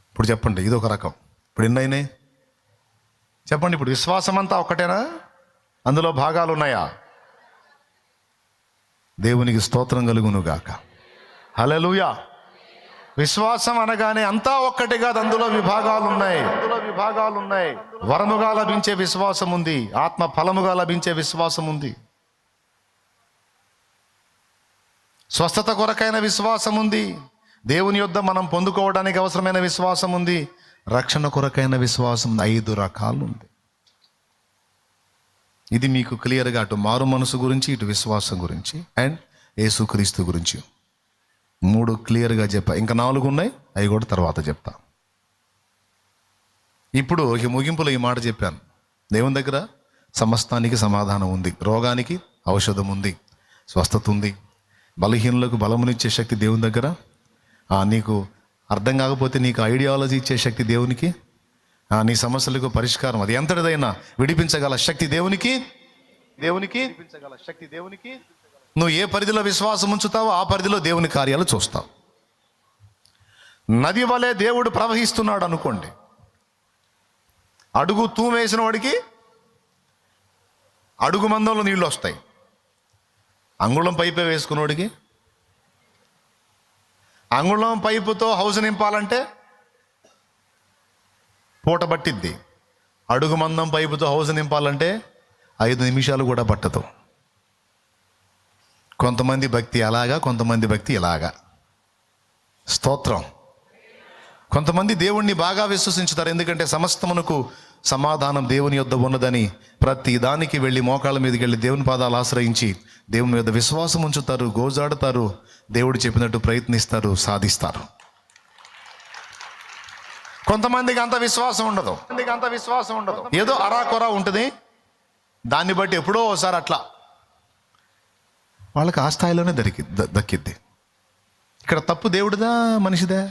ఇప్పుడు చెప్పండి, ఇది ఒక రకం. ఇప్పుడు ఎన్నైనాయి చెప్పండి. ఇప్పుడు విశ్వాసం అంతా ఒక్కటేనా? అందులో భాగాలు ఉన్నాయా? దేవునికి స్తోత్రం కలుగును గాక. హల్లెలూయా. విశ్వాసం అనగానే అంతా ఒక్కటి కాదు, అందులో విభాగాలు ఉన్నాయి. వరముగా లభించే విశ్వాసం ఉంది, ఆత్మ ఫలముగా లభించే విశ్వాసం ఉంది, స్వస్థత కొరకైన విశ్వాసం ఉంది, దేవుని యొద్ద మనం పొందుకోవడానికి అవసరమైన విశ్వాసం ఉంది, రక్షణ కొరకైన విశ్వాసం 5 రకాలు ఉంది. ఇది మీకు క్లియర్గా అటు మారు మనసు గురించి, ఇటు విశ్వాసం గురించి అండ్ యేసుక్రీస్తు గురించి 3 క్లియర్గా చెప్పా. ఇంకా 4 ఉన్నాయి, అవి కూడా తర్వాత చెప్తా. ఇప్పుడు ఈ ముగింపులో ఈ మాట చెప్పాను. దేవుని దగ్గర సమస్తానికి సమాధానం ఉంది, రోగానికి ఔషధం ఉంది, స్వస్థత ఉంది, బలహీనులకు బలమునిచ్చే శక్తి దేవుని దగ్గర. నీకు అర్థం కాకపోతే నీకు ఐడియాలజీ ఇచ్చే శక్తి దేవునికి, నీ సమస్యలకు పరిష్కారం అది ఎంతటిదైనా విడిపించగల శక్తి దేవునికి. నువ్వు ఏ పరిధిలో విశ్వాసం ఉంచుతావో ఆ పరిధిలో దేవుని కార్యాలు చూస్తావు. నది వలె దేవుడు ప్రవహిస్తున్నాడు అనుకోండి, అడుగు తూమేసిన వాడికి అడుగు మందంలో నీళ్ళు వస్తాయి. అంగుళం పైపే వేసుకున్నోడికి అంగుళం పైపుతో హౌస్ నింపాలంటే పూట పట్టిద్ది. అడుగు మందం పైపుతో హౌస్ నింపాలంటే 5 నిమిషాలు కూడా పట్టదు. కొంతమంది భక్తి అలాగా, కొంతమంది భక్తి ఇలాగా. స్తోత్రం. కొంతమంది దేవుణ్ణి బాగా విశ్వసించుతారు, ఎందుకంటే సమస్తమునకు సమాధానం దేవుని యొద్ద ఉన్నదని ప్రతి దానికి వెళ్ళి మోకాళ్ళ మీదకి వెళ్ళి దేవుని పాదాలు ఆశ్రయించి దేవుని మీద విశ్వాసం ఉంచుతారు, గోజాడుతారు, దేవుడు చెప్పినట్టు ప్రయత్నిస్తారు, సాధిస్తారు. కొంతమందికి అంత విశ్వాసం ఉండదు, ఏదో అరాకొరా ఉంటుంది. దాన్ని బట్టి ఎప్పుడో ఒకసారి అట్లా వాళ్ళకి ఆ స్థాయిలోనే దక్కిద్ది. ఇక్కడ తప్పు దేవుడిదా మనిషిదా?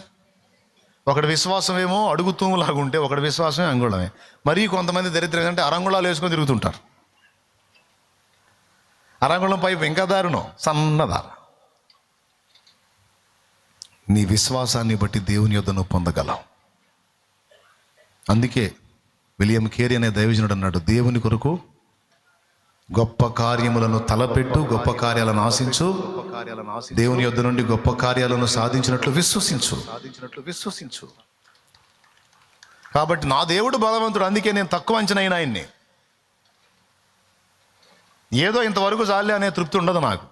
ఒకటి విశ్వాసం ఏమో అడుగుతూలాగా ఉంటే, ఒకటి విశ్వాసమే అంగుళమే. మరీ కొంతమంది దరిద్రం అంటే అరంగుళాలు వేసుకొని తిరుగుతుంటారు. అరంగుళం పైపు ఇంకా దారుణం, సన్నదార. నీ విశ్వాసాన్ని బట్టి దేవుని యొద్ద నువ్వు పొందగలవు. అందుకే విలియం కేరీ అనే దైవజనుడు అన్నాడు, దేవుని కొరకు గొప్ప కార్యములను తలపెట్టు, గొప్ప కార్యాలను ఆశించు, దేవుని యొద్ద నుండి గొప్ప కార్యాలను సాధించినట్లు విశ్వసించు. కాబట్టి నా దేవుడు బలవంతుడు, అందుకే నేను తక్కువ అంచనా అయిన ఆయన్ని. ఏదో ఇంతవరకు చాలే అనే తృప్తి ఉండదు నాకు.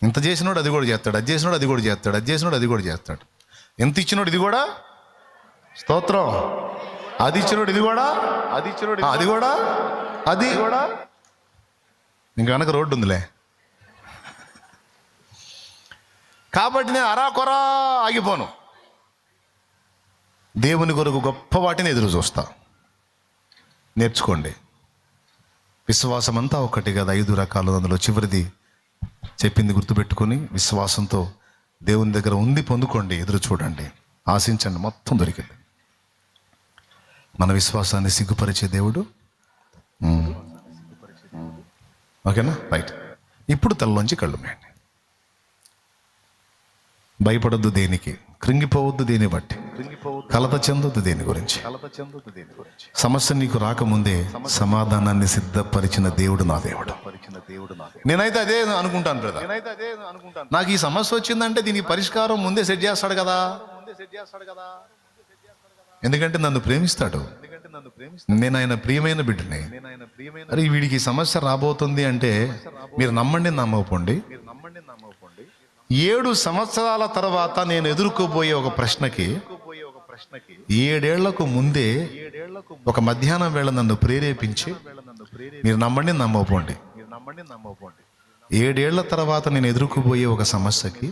ఇంత చేసినోడు అది కూడా చేస్తాడు, అది చేసినోడు అది కూడా చేస్తాడు, అది చేసినోడు అది కూడా చేస్తాడు. ఎంత ఇచ్చినోడు ఇది కూడా స్తోత్రం, అది ఇచ్చినోడు ఇది కూడా, అది కూడా ఇంక వెనక రోడ్డు ఉందిలే. కాబట్టి నేను అరాకొరా ఆగిపోను. దేవుని కొరకు గొప్ప వాటిని ఎదురు చూస్తా. నేర్చుకోండి. విశ్వాసం అంతా ఒకటి కదా, 5 రకాలు. అందులో చివరిది చెప్పింది గుర్తుపెట్టుకొని విశ్వాసంతో దేవుని దగ్గర ఉంది పొందుకోండి, ఎదురు చూడండి, ఆశించండి, మొత్తం దొరికింది. మన విశ్వాసాన్ని సిగ్గుపరిచే దేవుడు. ఓకేనా? రైట్. ఇప్పుడు తలలోంచి కళ్ళు మేయండి. భయపడొద్దు దేనికి, కృంగిపోవద్దు దేని బట్టి, కలత చెందొద్దు దేని గురించి. సమస్య నీకు రాకముందే సమాధానాన్ని సిద్ధపరిచిన దేవుడు నా దేవుడు. నేనైతే అదే అనుకుంటాను బ్రదర్. నాకు ఈ సమస్య వచ్చిందంటే దీనికి పరిష్కారం ముందే సెట్ చేస్తాడు కదా. ఎందుకంటే నన్ను ప్రేమిస్తాడు, నేను ఆయన ప్రియమైన బిడ్డని. అరే వీడికి సమస్య రాబోతుంది అంటే మీరు నమ్మండి నమ్మకపోండి, 7 సంవత్సరాల తర్వాత నేను ఎదుర్కోబోయే ఒక ప్రశ్నకి 7 ఏళ్లకు ముందే ఒక మధ్యాహ్నం వేళ నన్ను ప్రేరేపించి, మీరు నమ్మండి నమ్మకపోండి, 7 ఏళ్ల తర్వాత నేను ఎదుర్కోబోయే ఒక సమస్యకి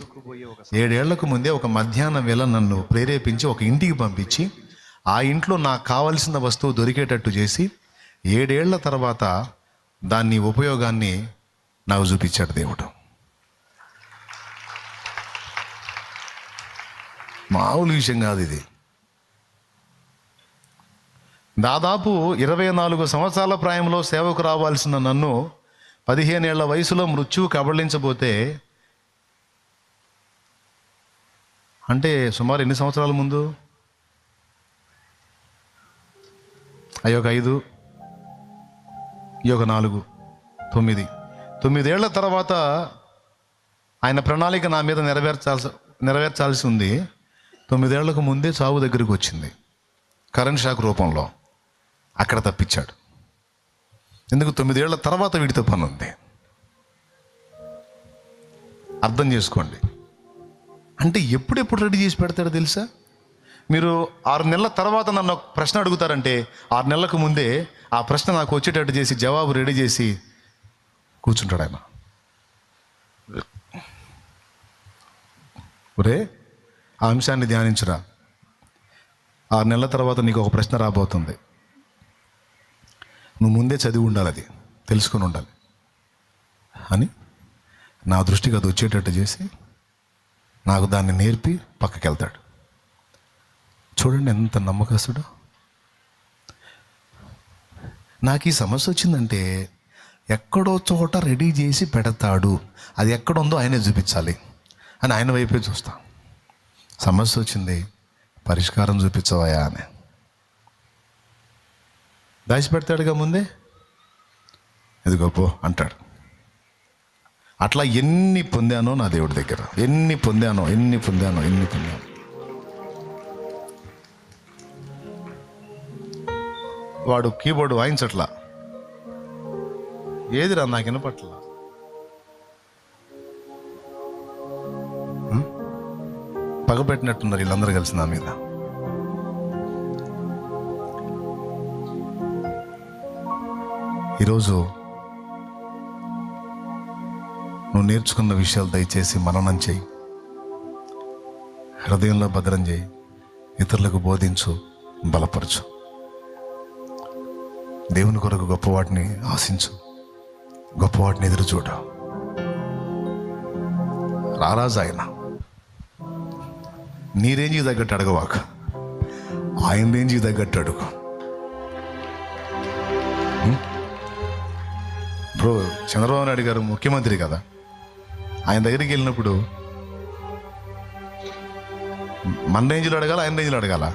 7 ఏళ్లకు ముందే ఒక మధ్యాహ్నం వేళ నన్ను ప్రేరేపించి ఒక ఇంటికి పంపించి, ఆ ఇంట్లో నాకు కావలసిన వస్తువు దొరికేటట్టు చేసి 7 ఏళ్ల తర్వాత దాన్ని ఉపయోగాన్ని నాకు చూపించాడు దేవుడు. మామూలు విషయం కాదు ఇది. దాదాపు 24 సంవత్సరాల ప్రాయంలో సేవకు రావాల్సిన నన్ను 15 ఏళ్ల వయసులో మృత్యువు కబళించబోతే, అంటే సుమారు ఎన్ని సంవత్సరాల ముందు? అవి ఒక 5, ఈ ఒక 4, 9 ఏళ్ల తర్వాత ఆయన ప్రణాళిక నా మీద నెరవేర్చాల్సి ఉంది. 9 ఏళ్లకు ముందే చావు దగ్గరికి వచ్చింది, కరెంట్ షాక్ రూపంలో. అక్కడ తప్పించాడు. ఎందుకు? 9 ఏళ్ల తర్వాత వీడితో పని ఉంది. అర్థం చేసుకోండి. అంటే ఎప్పుడెప్పుడు రెడీ చేసి పెడతాడో తెలుసా? మీరు 6 నెలల తర్వాత నన్ను ఒక ప్రశ్న అడుగుతారంటే 6 నెలలకు ముందే ఆ ప్రశ్న నాకు వచ్చేటట్టు చేసి జవాబు రెడీ చేసి కూర్చుంటాడు ఆయన. ఒరే ఆ అంశాన్ని ధ్యానించురా, 6 నెలల తర్వాత నీకు ఒక ప్రశ్న రాబోతుంది, నువ్వు ముందే చదివి ఉండాలి, అది తెలుసుకొని ఉండాలి అని నా దృష్టికి అది వచ్చేటట్టు చేసి నాకు దాన్ని నేర్పి పక్కకి వెళ్తాడు. చూడండి ఎంత నమ్మకస్తుడు. నాకు ఈ సమస్య వచ్చిందంటే ఎక్కడో చోట రెడీ చేసి పెడతాడు, అది ఎక్కడుందో ఆయనే చూపించాలి అని ఆయన వైపే చూస్తా. సమస్య వచ్చింది, పరిష్కారం చూపించవయా అని దాచిపెడతాడుగా ముందే. ఎదిగో పో అంటాడు. అట్లా ఎన్ని పొందానో నా దేవుడి దగ్గర, ఎన్ని పొందానో. వాడు కీబోర్డు వాయించట్లా, ఏదిరా నాకు వినపట్ల. పగబెట్టినట్టున్నారు వీళ్ళందరూ కలిసి నా మీద. ఈరోజు నువ్వు నేర్చుకున్న విషయాలు దయచేసి మననం చేయి, హృదయంలో భద్రం చేయి, ఇతరులకు బోధించు, బలపరచు. దేవుని కొరకు గొప్పవాటిని ఆశించు, గొప్పవాటిని ఎదురు చూడ. రారాజు ఆయన. నీ రేంజ్కి తగ్గట్టు అడగవాక, ఆయన రేంజ్కి తగ్గట్టు అడుగు. బ్రో, చంద్రబాబు నాయుడు గారు ముఖ్యమంత్రి కదా, ఆయన దగ్గరికి వెళ్ళినప్పుడు మన రేంజ్లో అడగాల, ఆయన రేంజ్లో అడగాల?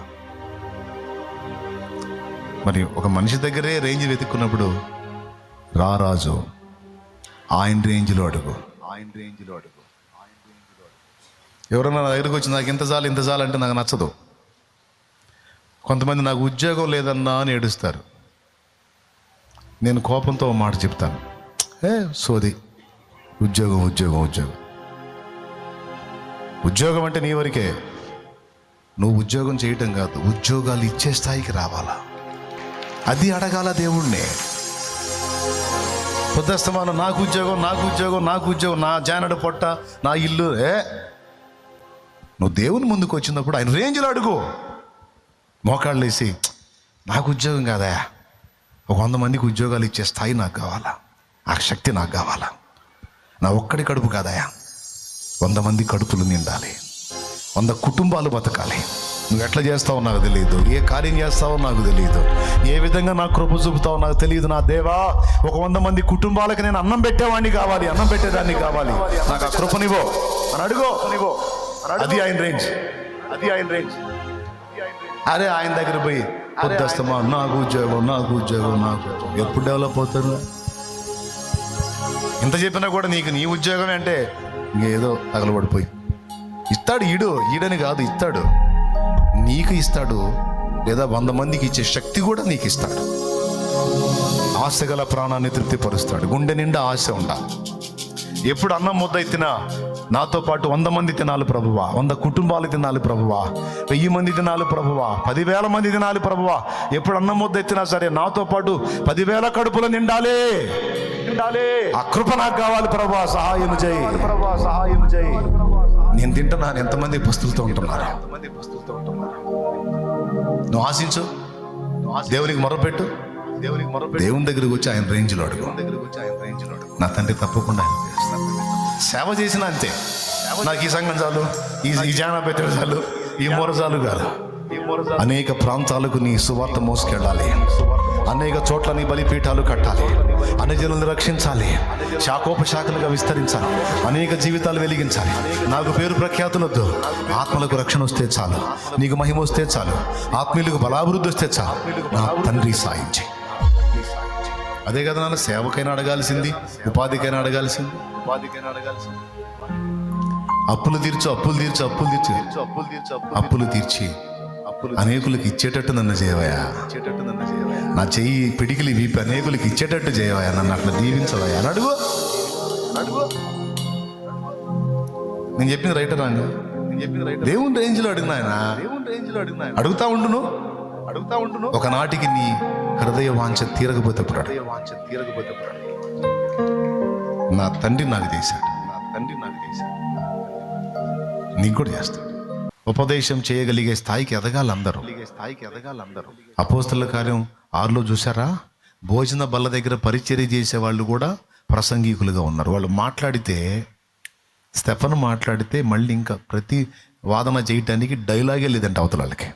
మరి ఒక మనిషి దగ్గరే రేంజ్ వెతుక్కున్నప్పుడు రారాజు ఆయన రేంజ్లో అడుగు, ఆయన రేంజ్లో అడుగు. ఎవరన్నా నా దగ్గరికి వచ్చి నాకు ఇంత చాలు అంటే నాకు నచ్చదు. కొంతమంది నాకు ఉద్యోగం లేదన్నా అని ఏడుస్తారు. నేను కోపంతో ఒక మాట చెప్తాను, సోది, ఉద్యోగం ఉద్యోగం ఉద్యోగం ఉద్యోగం అంటే నీ వరకే. నువ్వు ఉద్యోగం చేయటం కాదు, ఉద్యోగాలు ఇచ్చే స్థాయికి రావాలా, అది అడగాల దేవుణ్ణి. పొద్దుస్తమానం నాకు ఉద్యోగం నాకు ఉద్యోగం నాకు ఉద్యోగం, నా జానడు పొట్ట, నా ఇల్లు. నువ్వు దేవుని ముందుకు వచ్చినప్పుడు ఆయన రేంజ్లో అడుగు. మోకాళ్ళు వేసి నాకు ఉద్యోగం కాదా, ఒక 100 మందికి ఉద్యోగాలు ఇచ్చే స్థాయి నాకు కావాలా, ఆ శక్తి నాకు కావాలా. నా ఒక్కడి కడుపు కాదయా, 100 మంది కడుపులు నిండాలి, 100 కుటుంబాలు బతకాలి. నువ్వు ఎట్లా చేస్తావో నాకు తెలియదు, ఏ కార్యం చేస్తావో నాకు తెలియదు, ఏ విధంగా నాకు కృప చూపుతావో నాకు తెలియదు. నా దేవా, ఒక 100 మంది కుటుంబాలకి నేను అన్నం పెట్టేవాడిని కావాలి, అన్నం పెట్టేదాన్ని కావాలి, నాకు ఆ కృపనివో అని అడుగో. అది ఆయన రేంజ్, అది ఆయన రేంజ్. అరే ఆయన దగ్గర పోయి పొద్దుస్తమా నాకు ఉద్యోగం నాకు ఉద్యోగం నాకు ఉద్యోగం, ఎప్పుడు డెవలప్ అవుతారు? ఇంత చెప్పినా కూడా నీకు నీ ఉద్యోగమే అంటే ఇంకేదో తగలబడిపోయి ఇస్తాడు. ఈడని కాదు, ఇస్తాడు, నీకు ఇస్తాడు, లేదా 100 మందికి ఇచ్చే శక్తి కూడా నీకు ఇస్తాడు. ఆశ గల ప్రాణాన్ని తృప్తిపరుస్తాడు. గుండె నిండా ఆశ ఉండాలి. ఎప్పుడు అన్నం ముద్ద ఎత్తినా నాతో పాటు 100 మంది తినాలి ప్రభువా, 100 కుటుంబాలు తినాలి ప్రభువా, 1000 మంది తినాలి ప్రభువా, 10,000 మంది తినాలి ప్రభువా. ఎప్పుడు అన్నం ముద్ద ఎత్తినా సరే నాతో పాటు 10,000 కడుపులు నిండాలి. ఆ కృప నాకు కావాలి ప్రభువా, సహాయం చేయి ప్రభువా, సహాయం చేయి. నేను తింటున్నాను, ఎంతమంది పస్తులతో ఉంటున్నారు? నువ్వు ఆశించు, దేవునికి మొరపెట్టు, దేవుని దగ్గరికి వచ్చి ఆయన రేంజ్లో అడుగు. నా తండ్రి తప్పకుండా ఆయన చేస్తాను. సేవ చేసిన అంతే. నాకు ఈ సంఘం చాలు, ఈ జానా పెట్టిన చాలు, ఈ మూర చాలు కాదు. అనేక ప్రాంతాలకు నీ సువార్త మోసుకెళ్ళాలి, అనేక చోట్ల నీ బలిపీఠాలు కట్టాలి, అన్యజనులను రక్షించాలి, శాఖోపశాఖలుగా విస్తరించాలి, అనేక జీవితాలు వెలిగించాలి. నాకు పేరు ప్రఖ్యాతులొద్దు, ఆత్మలకు రక్షణ వస్తే చాలు, నీకు మహిమ వస్తే చాలు, ఆత్మీయులకు బలాభివృద్ధి వస్తే చాలు. నా తండ్రి సాయించి. అదే కదా నాన్న, సేవకైనా అడగాల్సింది, ఉపాధికైనా అడగాల్సింది. అప్పులు తీర్చు, అప్పులు తీర్చు, అప్పులు తీర్చు, అప్పులు తీర్చి అనేకులకు ఇచ్చేటట్టు నన్ను చేయవయా. నా చెయ్యి పిడికిలి వీపి అనేకులకు ఇచ్చేటట్టు చేయవయా, నన్ను అట్లా దీవించవయా అని అడుగు. నేను చెప్పింది రైటర్ అండి, దేవుని రేంజ్లో అడిగిన ఆయన అడుగుతా ఉండును. ఒకనాటికి నీ హృదయ వాంఛ తీరకపోతే నా తండ్రి నాకు చేశాడు, నీకు కూడా చేస్తాడు. ఉపదేశం చేయగలిగే స్థాయికి ఎదగాలి అందరూ. అపోస్తలుల కార్యం 6లో చూసారా, భోజన బల్ల దగ్గర పరిచర్య చేసే వాళ్ళు కూడా ప్రసంగికులుగా ఉన్నారు. వాళ్ళు మాట్లాడితే, స్టెఫన్ మాట్లాడితే మళ్ళీ ఇంకా ప్రతి వాదన చేయటానికి డైలాగే లేదంటే అవతల వాళ్ళకి,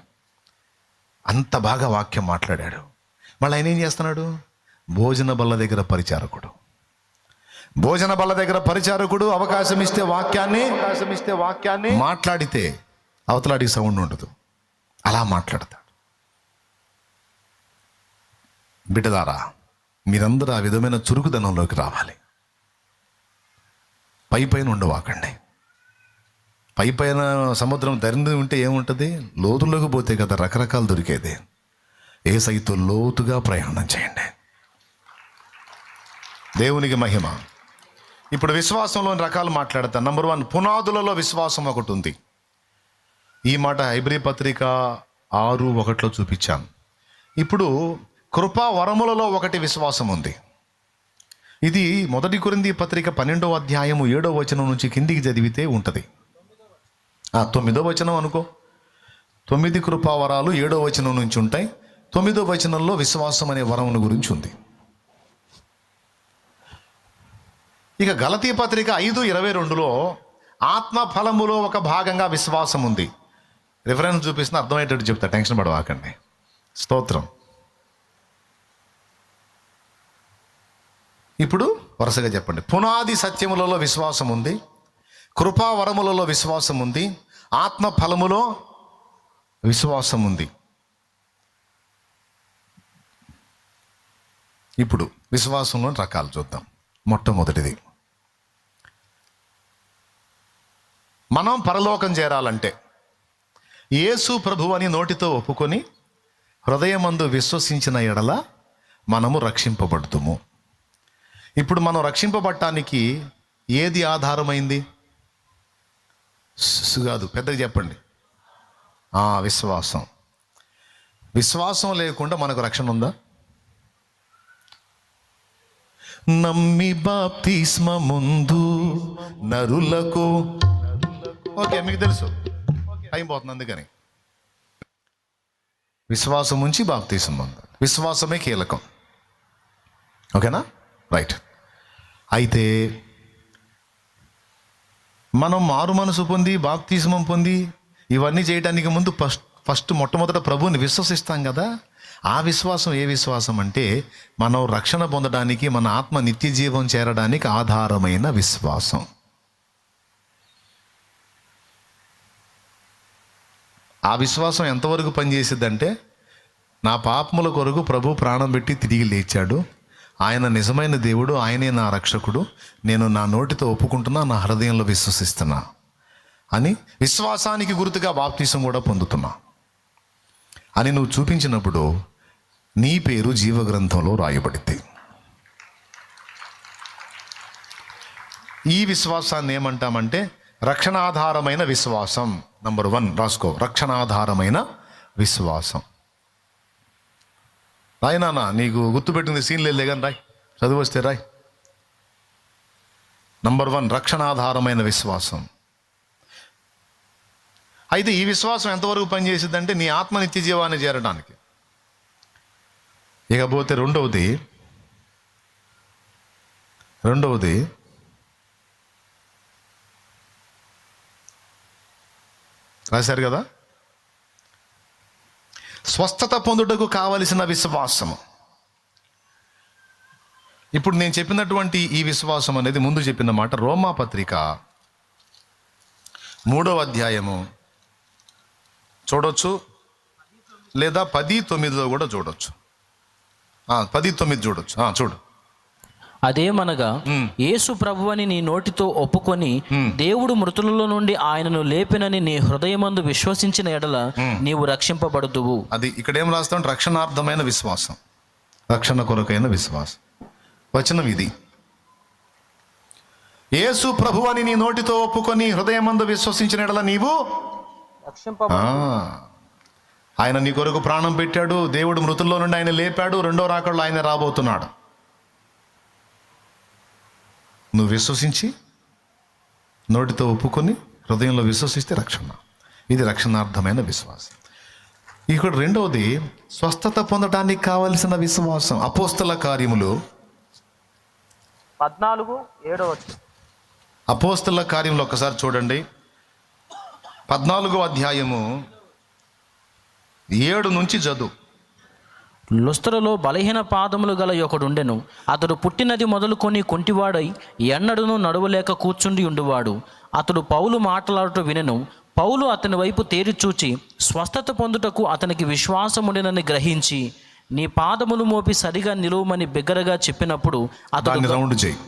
అంత బాగా వాక్యం మాట్లాడాడు. మళ్ళీ ఆయన ఏం చేస్తున్నాడు? భోజన బల్ల దగ్గర పరిచారకుడు అవకాశం ఇస్తే వాక్యాన్ని మాట్లాడితే అవతలాడికి సౌండ్ ఉండదు, అలా మాట్లాడతాడు. బిడ్డలారా, మీరందరూ ఆ విధమైన చురుకుదనంలోకి రావాలి. పైన ఉండవాకండి. పైన సముద్రం ధరింది ఉంటే ఏముంటుంది? లోతుల్లోకి పోతే కదా రకరకాలు దొరికేది. యేసయ్యతో లోతుగా ప్రయాణం చేయండి. దేవునికి మహిమ. ఇప్పుడు విశ్వాసంలోని రకాలు మాట్లాడతాను. నంబర్ 1, పునాదులలో విశ్వాసం ఒకటి ఉంది. ఈ మాట హెబ్రీ పత్రిక 6:1 చూపించాను. ఇప్పుడు కృపా వరములలో ఒకటి విశ్వాసం ఉంది. ఇది 1 కొరింథీ పత్రిక 12వ అధ్యాయము 7వ వచనం నుంచి కిందికి చదివితే ఉంటుంది. 9వ వచనం అనుకో. 9 కృపావరాలు 7వ వచనం నుంచి ఉంటాయి. 9వ వచనంలో విశ్వాసం అనే వరమును గురించి ఉంది. ఇక గలతీ పత్రిక 5:22లో ఆత్మ ఫలములో ఒక భాగంగా విశ్వాసం ఉంది. రిఫరెన్స్ చూపిస్తున్న అర్థమయ్యేటట్టు చెప్తా, టెన్షన్ పడవాకండి. స్తోత్రం. ఇప్పుడు వరుసగా చెప్పండి. పునాది సత్యములలో విశ్వాసం ఉంది, కృపావరములలో విశ్వాసం ఉంది, ఆత్మ ఫలములో విశ్వాసం ఉంది. ఇప్పుడు విశ్వాసంలో రకాలు చూద్దాం. మొట్టమొదటిది, మనం పరలోకం చేరాలంటే యేసు ప్రభు అని నోటితో ఒప్పుకొని హృదయమందు విశ్వసించిన ఎడల మనము రక్షింపబడుతుము. ఇప్పుడు మనం రక్షింపబడటానికి ఏది ఆధారమైంది? కాదు, పెద్దగా చెప్పండి. విశ్వాసం. విశ్వాసం లేకుండా మనకు రక్షణ ఉందా? నమ్మి బాప్తిస్మముందు నరులకు, ఓకే మీకు తెలుసు, టైం పోతుంది అందుకని. విశ్వాసం ఉంచి బాప్తిస్మం పొందాలి. విశ్వాసమే కీలకం. ఓకేనా? రైట్. అయితే మనం మారు మనసు పొంది బాప్తిస్మం పొంది ఇవన్నీ చేయడానికి ముందు మొట్టమొదట ప్రభువుని విశ్వసిస్తాం కదా. ఆ విశ్వాసం ఏ విశ్వాసం అంటే మనం రక్షణ పొందడానికి, మన ఆత్మ నిత్య జీవం చేరడానికి ఆధారమైన విశ్వాసం. ఆ విశ్వాసం ఎంతవరకు పనిచేసిద్దంటే, నా పాపముల కొరకు ప్రభు ప్రాణం పెట్టి తిరిగి లేచాడు, ఆయన నిజమైన దేవుడు, ఆయనే నా రక్షకుడు, నేను నా నోటితో ఒప్పుకుంటున్నా, నా హృదయంలో విశ్వసిస్తున్నా అని విశ్వాసానికి గుర్తుగా బాప్తిసం కూడా పొందుతున్నా అని నువ్వు చూపించినప్పుడు నీ పేరు జీవగ్రంథంలో రాయబడింది. ఈ విశ్వాసాన్ని ఏమంటామంటే రక్షణాధారమైన విశ్వాసం. నంబర్ 1 రాసుకో, రక్షణాధారమైన విశ్వాసం. రాయి నాన్న, నీకు గుర్తుపెట్టింది సీన్ లేదు కానీ రాయ్, చదువు వస్తే రాయ్. నంబర్ 1 రక్షణాధారమైన విశ్వాసం. అయితే ఈ విశ్వాసం ఎంతవరకు పనిచేసిందంటే నీ ఆత్మ నిత్య జీవాన్ని చేరడానికి. ఇకపోతే రెండవది రాశారు కదా, స్వస్థత పొందుటకు కావలసిన విశ్వాసము. ఇప్పుడు నేను చెప్పినటువంటి ఈ విశ్వాసం అనేది ముందు చెప్పిన మాట రోమా పత్రిక 3వ అధ్యాయము చూడొచ్చు, లేదా 10:9 కూడా చూడొచ్చు. 10:9 చూడొచ్చు. చూడు. అదేమనగా యేసు ప్రభువని నీ నోటితో ఒప్పుకొని దేవుడు మృతులలో నుండి ఆయనను లేపినని నీ హృదయమందు విశ్వసించిన ఎడల నీవు రక్షింపబడుదువు. అది ఇక్కడ ఏం రాస్తాం? రక్షణార్థమైన విశ్వాసం, రక్షణ కొరకైన విశ్వాసం. వచనం ఇది, యేసు ప్రభువని నీ నోటితో ఒప్పుకొని హృదయమందు విశ్వసించిన ఎడల నీవు ఆయన నీ కొరకు ప్రాణం పెట్టాడు, దేవుడు మృతుల్లో నుండి ఆయన లేపాడు, రెండో రాకడలో ఆయన రాబోతున్నాడు. నువ్వు విశ్వసించి నోటితో ఒప్పుకొని హృదయంలో విశ్వసిస్తే రక్షణ. ఇది రక్షణార్థమైన విశ్వాసం. ఇక్కడ రెండవది స్వస్థత పొందడానికి కావలసిన విశ్వాసం. అపోస్తల కార్యములు 14:7. అపోస్తల కార్యములు ఒకసారి చూడండి. 14వ అధ్యాయము 7 నుంచి చదువు. లుస్త్రలో బలహీన పాదములు గల ఒకడుండెను. అతడు పుట్టినది మొదలుకొని కుంటివాడై ఎన్నడూను నడువలేక కూర్చుండి ఉండువాడు. అతడు పౌలు మాట్లాడుతూ వినెను. పౌలు అతని వైపు తేరి చూచి స్వస్థత పొందుటకు అతనికి విశ్వాసముండెనని గ్రహించి, నీ పాదములు మోపి సరిగా నిలువమని బిగ్గరగా చెప్పినప్పుడు అతడు రౌండ్ చేయి.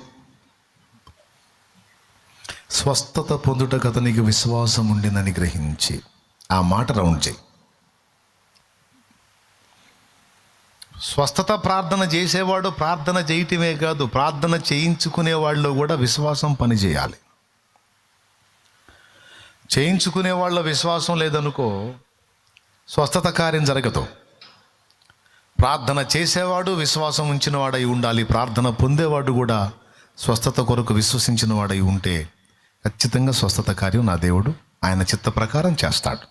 స్వస్థత పొందుటకు అతనికి విశ్వాసం ఉండినని గ్రహించి, ఆ మాట రౌండ్ చేయి. స్వస్థత ప్రార్థన చేసేవాడు ప్రార్థన చేయటమే కాదు, ప్రార్థన చేయించుకునే వాళ్ళు కూడా విశ్వాసం పనిచేయాలి. చేయించుకునే వాళ్ళ విశ్వాసం లేదనుకో, స్వస్థత కార్యం జరగదు. ప్రార్థన చేసేవాడు విశ్వాసం ఉంచిన వాడై ఉండాలి. ప్రార్థన పొందేవాడు కూడా స్వస్థత కొరకు విశ్వసించిన వాడై ఉంటే ఖచ్చితంగా స్వస్థత కార్యం నా దేవుడు ఆయన చిత్త ప్రకారం చేస్తాడు.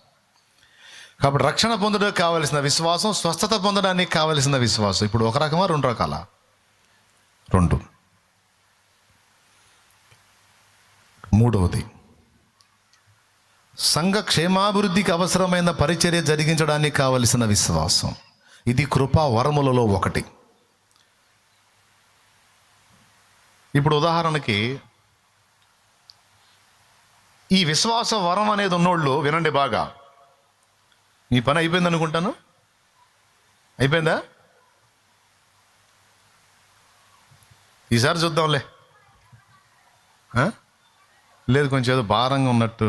కాబట్టి రక్షణ పొందడానికి కావలసిన విశ్వాసం, స్వస్థత పొందడానికి కావలసిన విశ్వాసం. ఇప్పుడు ఒక రకమా, రెండు రకాల? రెండు. మూడవది, సంఘ క్షేమాభివృద్ధికి అవసరమైన పరిచర్య జరిగించడానికి కావలసిన విశ్వాసం. ఇది కృపా వరములలో ఒకటి. ఇప్పుడు ఉదాహరణకి ఈ విశ్వాస వరం అనేది ఉన్నోళ్ళు వినండి బాగా. మీ పని అయిపోయింది అనుకుంటాను. అయిపోయిందా? ఈసారి చూద్దాంలే. లేదు, కొంచెం ఏదో భారంగా ఉన్నట్టు.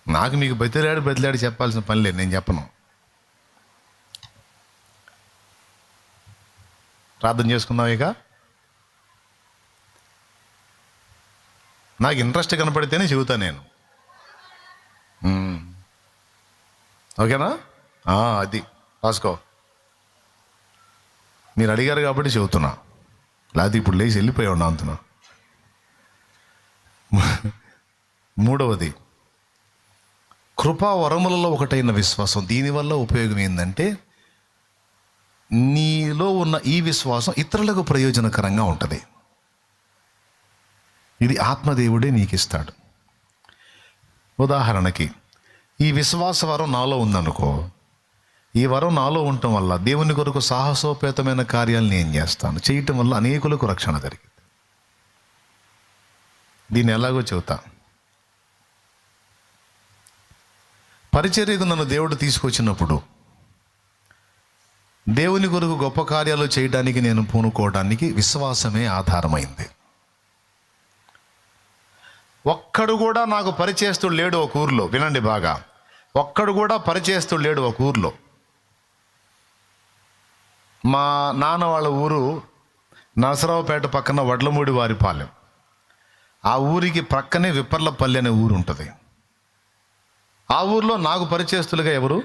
నాకు మీకు బతిలాడి చెప్పాల్సిన పని లేదు, నేను చెప్పను. ప్రార్థన చేసుకుందాం ఇక. నాకు ఇంట్రెస్ట్ కనపడితేనే చెబుతా నేను. ఓకేనా? అది రాసుకో. మీరు అడిగారు కాబట్టి చెబుతున్నా, లేకపోతే ఇప్పుడు లేచి వెళ్ళిపోయా ఉన్నా అంటున్నా. మూడవది, కృపా వరములలో ఒకటైన విశ్వాసం. దీనివల్ల ఉపయోగం ఏంటంటే నీలో ఉన్న ఈ విశ్వాసం ఇతరులకు ప్రయోజనకరంగా ఉంటుంది. ఇది ఆత్మదేవుడే నీకు ఇస్తాడు. ఉదాహరణకి ఈ విశ్వాస వరం నాలో ఉందనుకో, ఈ వరం నాలో ఉండటం వల్ల దేవుని కొరకు సాహసోపేతమైన కార్యాలు నేను చేస్తాను. చేయటం వల్ల అనేకులకు రక్షణ జరిగింది. దీన్ని ఎలాగో చెబుతా. పరిచర్యకు నన్ను దేవుడు తీసుకొచ్చినప్పుడు దేవుని కొరకు గొప్ప కార్యాలు చేయడానికి నేను పూనుకోవడానికి విశ్వాసమే ఆధారమైంది. ఒక్కడు కూడా నాకు పరిచయస్తుడు లేడు ఒక ఊర్లో. వినండి బాగా, ఒక్కడు కూడా పరిచయస్తుడు లేడు ఒక ఊర్లో. మా నాన్న వాళ్ళ ఊరు నరసరావుపేట పక్కన వడ్లమూడి వారిపాలెం. ఆ ఊరికి ప్రక్కనే విప్పర్లపల్లి అనే ఊరు ఉంటుంది. ఆ ఊర్లో నాకు పరిచయస్తులుగా ఎవరు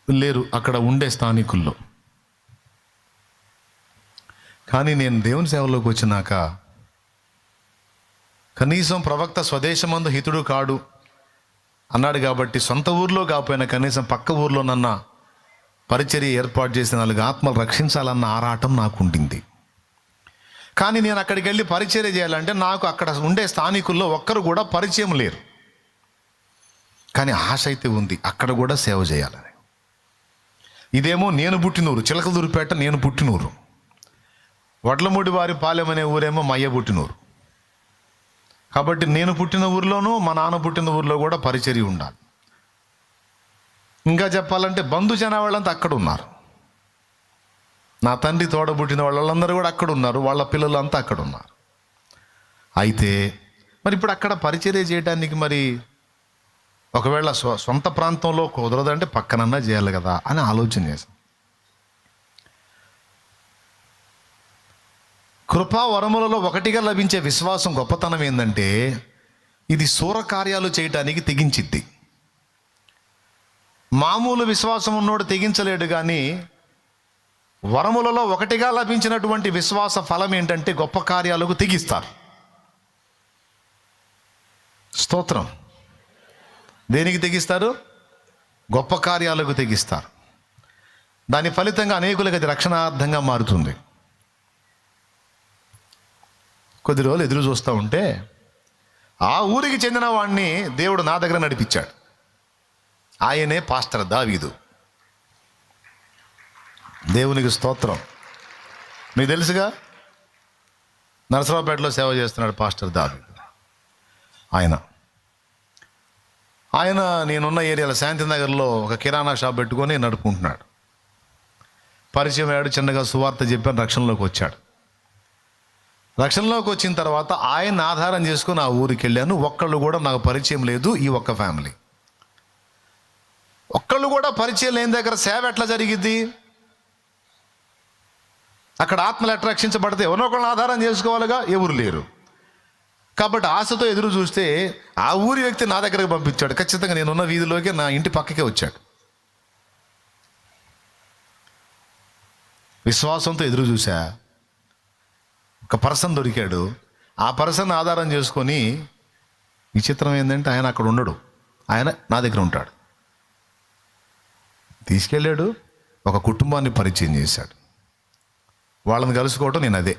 లేరు అక్కడ ఉండే స్థానికుల్లో. కానీ నేను దేవుని సేవలోకి వచ్చినాక కనీసం ప్రవక్త స్వదేశమందు హితుడు కాడు అన్నాడు కాబట్టి సొంత ఊర్లో కాకపోయినా కనీసం పక్క ఊర్లో నన్న పరిచర్య ఏర్పాటు చేసి 4 ఆత్మలు రక్షించాలన్న ఆరాటం నాకు ఉండింది. కానీ నేను అక్కడికి వెళ్ళి పరిచర్య చేయాలంటే నాకు అక్కడ ఉండే స్థానికుల్లో ఒక్కరు కూడా పరిచయం లేరు. కానీ ఆశ అయితే ఉంది, అక్కడ కూడా సేవ చేయాలని. ఇదేమో నేను పుట్టినూరు, చిలకలూరుపేట నేను పుట్టినూరు. వడ్లమూడి వారి పాలెం అనే ఊరేమో మయ్య పుట్టినూరు. కాబట్టి నేను పుట్టిన ఊర్లోనూ మా నాన్న పుట్టిన ఊర్లో కూడా పరిచర్య ఉండాలి. ఇంకా చెప్పాలంటే బంధు జన వాళ్ళంతా అక్కడ ఉన్నారు. నా తండ్రి తోడబుట్టిన వాళ్ళందరూ కూడా అక్కడ ఉన్నారు, వాళ్ళ పిల్లలు అంతా అక్కడ ఉన్నారు. అయితే మరి ఇప్పుడు అక్కడ పరిచర్య చేయడానికి మరి ఒకవేళ సొంత ప్రాంతంలో కుదరదంటే పక్కనన్నా చేయాలి కదా అని ఆలోచన చేశాను. కృపా వరములలో ఒకటిగా లభించే విశ్వాసం గొప్పతనం ఏంటంటే ఇది శూర కార్యాలు చేయటానికి తెగించిద్ది. మామూలు విశ్వాసం ఉన్నోడు తెగించలేడు, కానీ వరములలో ఒకటిగా లభించినటువంటి విశ్వాస ఫలం ఏంటంటే గొప్ప కార్యాలకు తెగిస్తారు. స్తోత్రం. దేనికి తెగిస్తారు? గొప్ప కార్యాలకు తెగిస్తారు. దాని ఫలితంగా అనేకులకు అది రక్షణార్థంగా మారుతుంది. కొద్ది రోజులు ఎదురు చూస్తూ ఉంటే ఆ ఊరికి చెందిన వాడిని దేవుడు నా దగ్గర నడిపించాడు. ఆయనే పాస్టర్ దావీదు. దేవునికి స్తోత్రం. మీకు తెలుసుగా, నరసరావుపేటలో సేవ చేస్తున్నాడు పాస్టర్ దావీదు. ఆయన నేనున్న ఏరియాలో శాంతినగర్లో ఒక కిరాణా షాప్ పెట్టుకొని నడుపుకుంటున్నాడు. పరిచయం అయ్యాడు, చిన్నగా సువార్త చెప్పాను, రక్షణలోకి వచ్చాడు. రక్షణలోకి వచ్చిన తర్వాత ఆయన ఆధారం చేసుకుని ఆ ఊరికి వెళ్ళాను. ఒక్కళ్ళు కూడా నాకు పరిచయం లేదు. ఈ ఒక్క ఫ్యామిలీ ఒక్కళ్ళు కూడా పరిచయం లేని దగ్గర సేవ ఎట్లా జరిగిద్ది? అక్కడ ఆత్మలు ఎట్లా రక్షించబడితే ఎవరినొకళ్ళని ఆధారం చేసుకోవాలిగా, ఎవరు లేరు. కాబట్టి ఆశతో ఎదురు చూస్తే ఆ ఊరి వ్యక్తి నా దగ్గరకు పంపించాడు. ఖచ్చితంగా నేనున్న వీధిలోకి నా ఇంటి పక్కకే వచ్చాడు. విశ్వాసంతో ఎదురు చూసా. ఒక పర్సన్ దొరికాడు. ఆ పర్సన్ ఆధారం చేసుకొని, విచిత్రం ఏంటంటే ఆయన అక్కడ ఉండడు, ఆయన నా దగ్గర ఉంటాడు. తీసుకెళ్ళాడు, ఒక కుటుంబాన్ని పరిచయం చేశాడు. వాళ్ళని కలుసుకోవటం నేను అదే,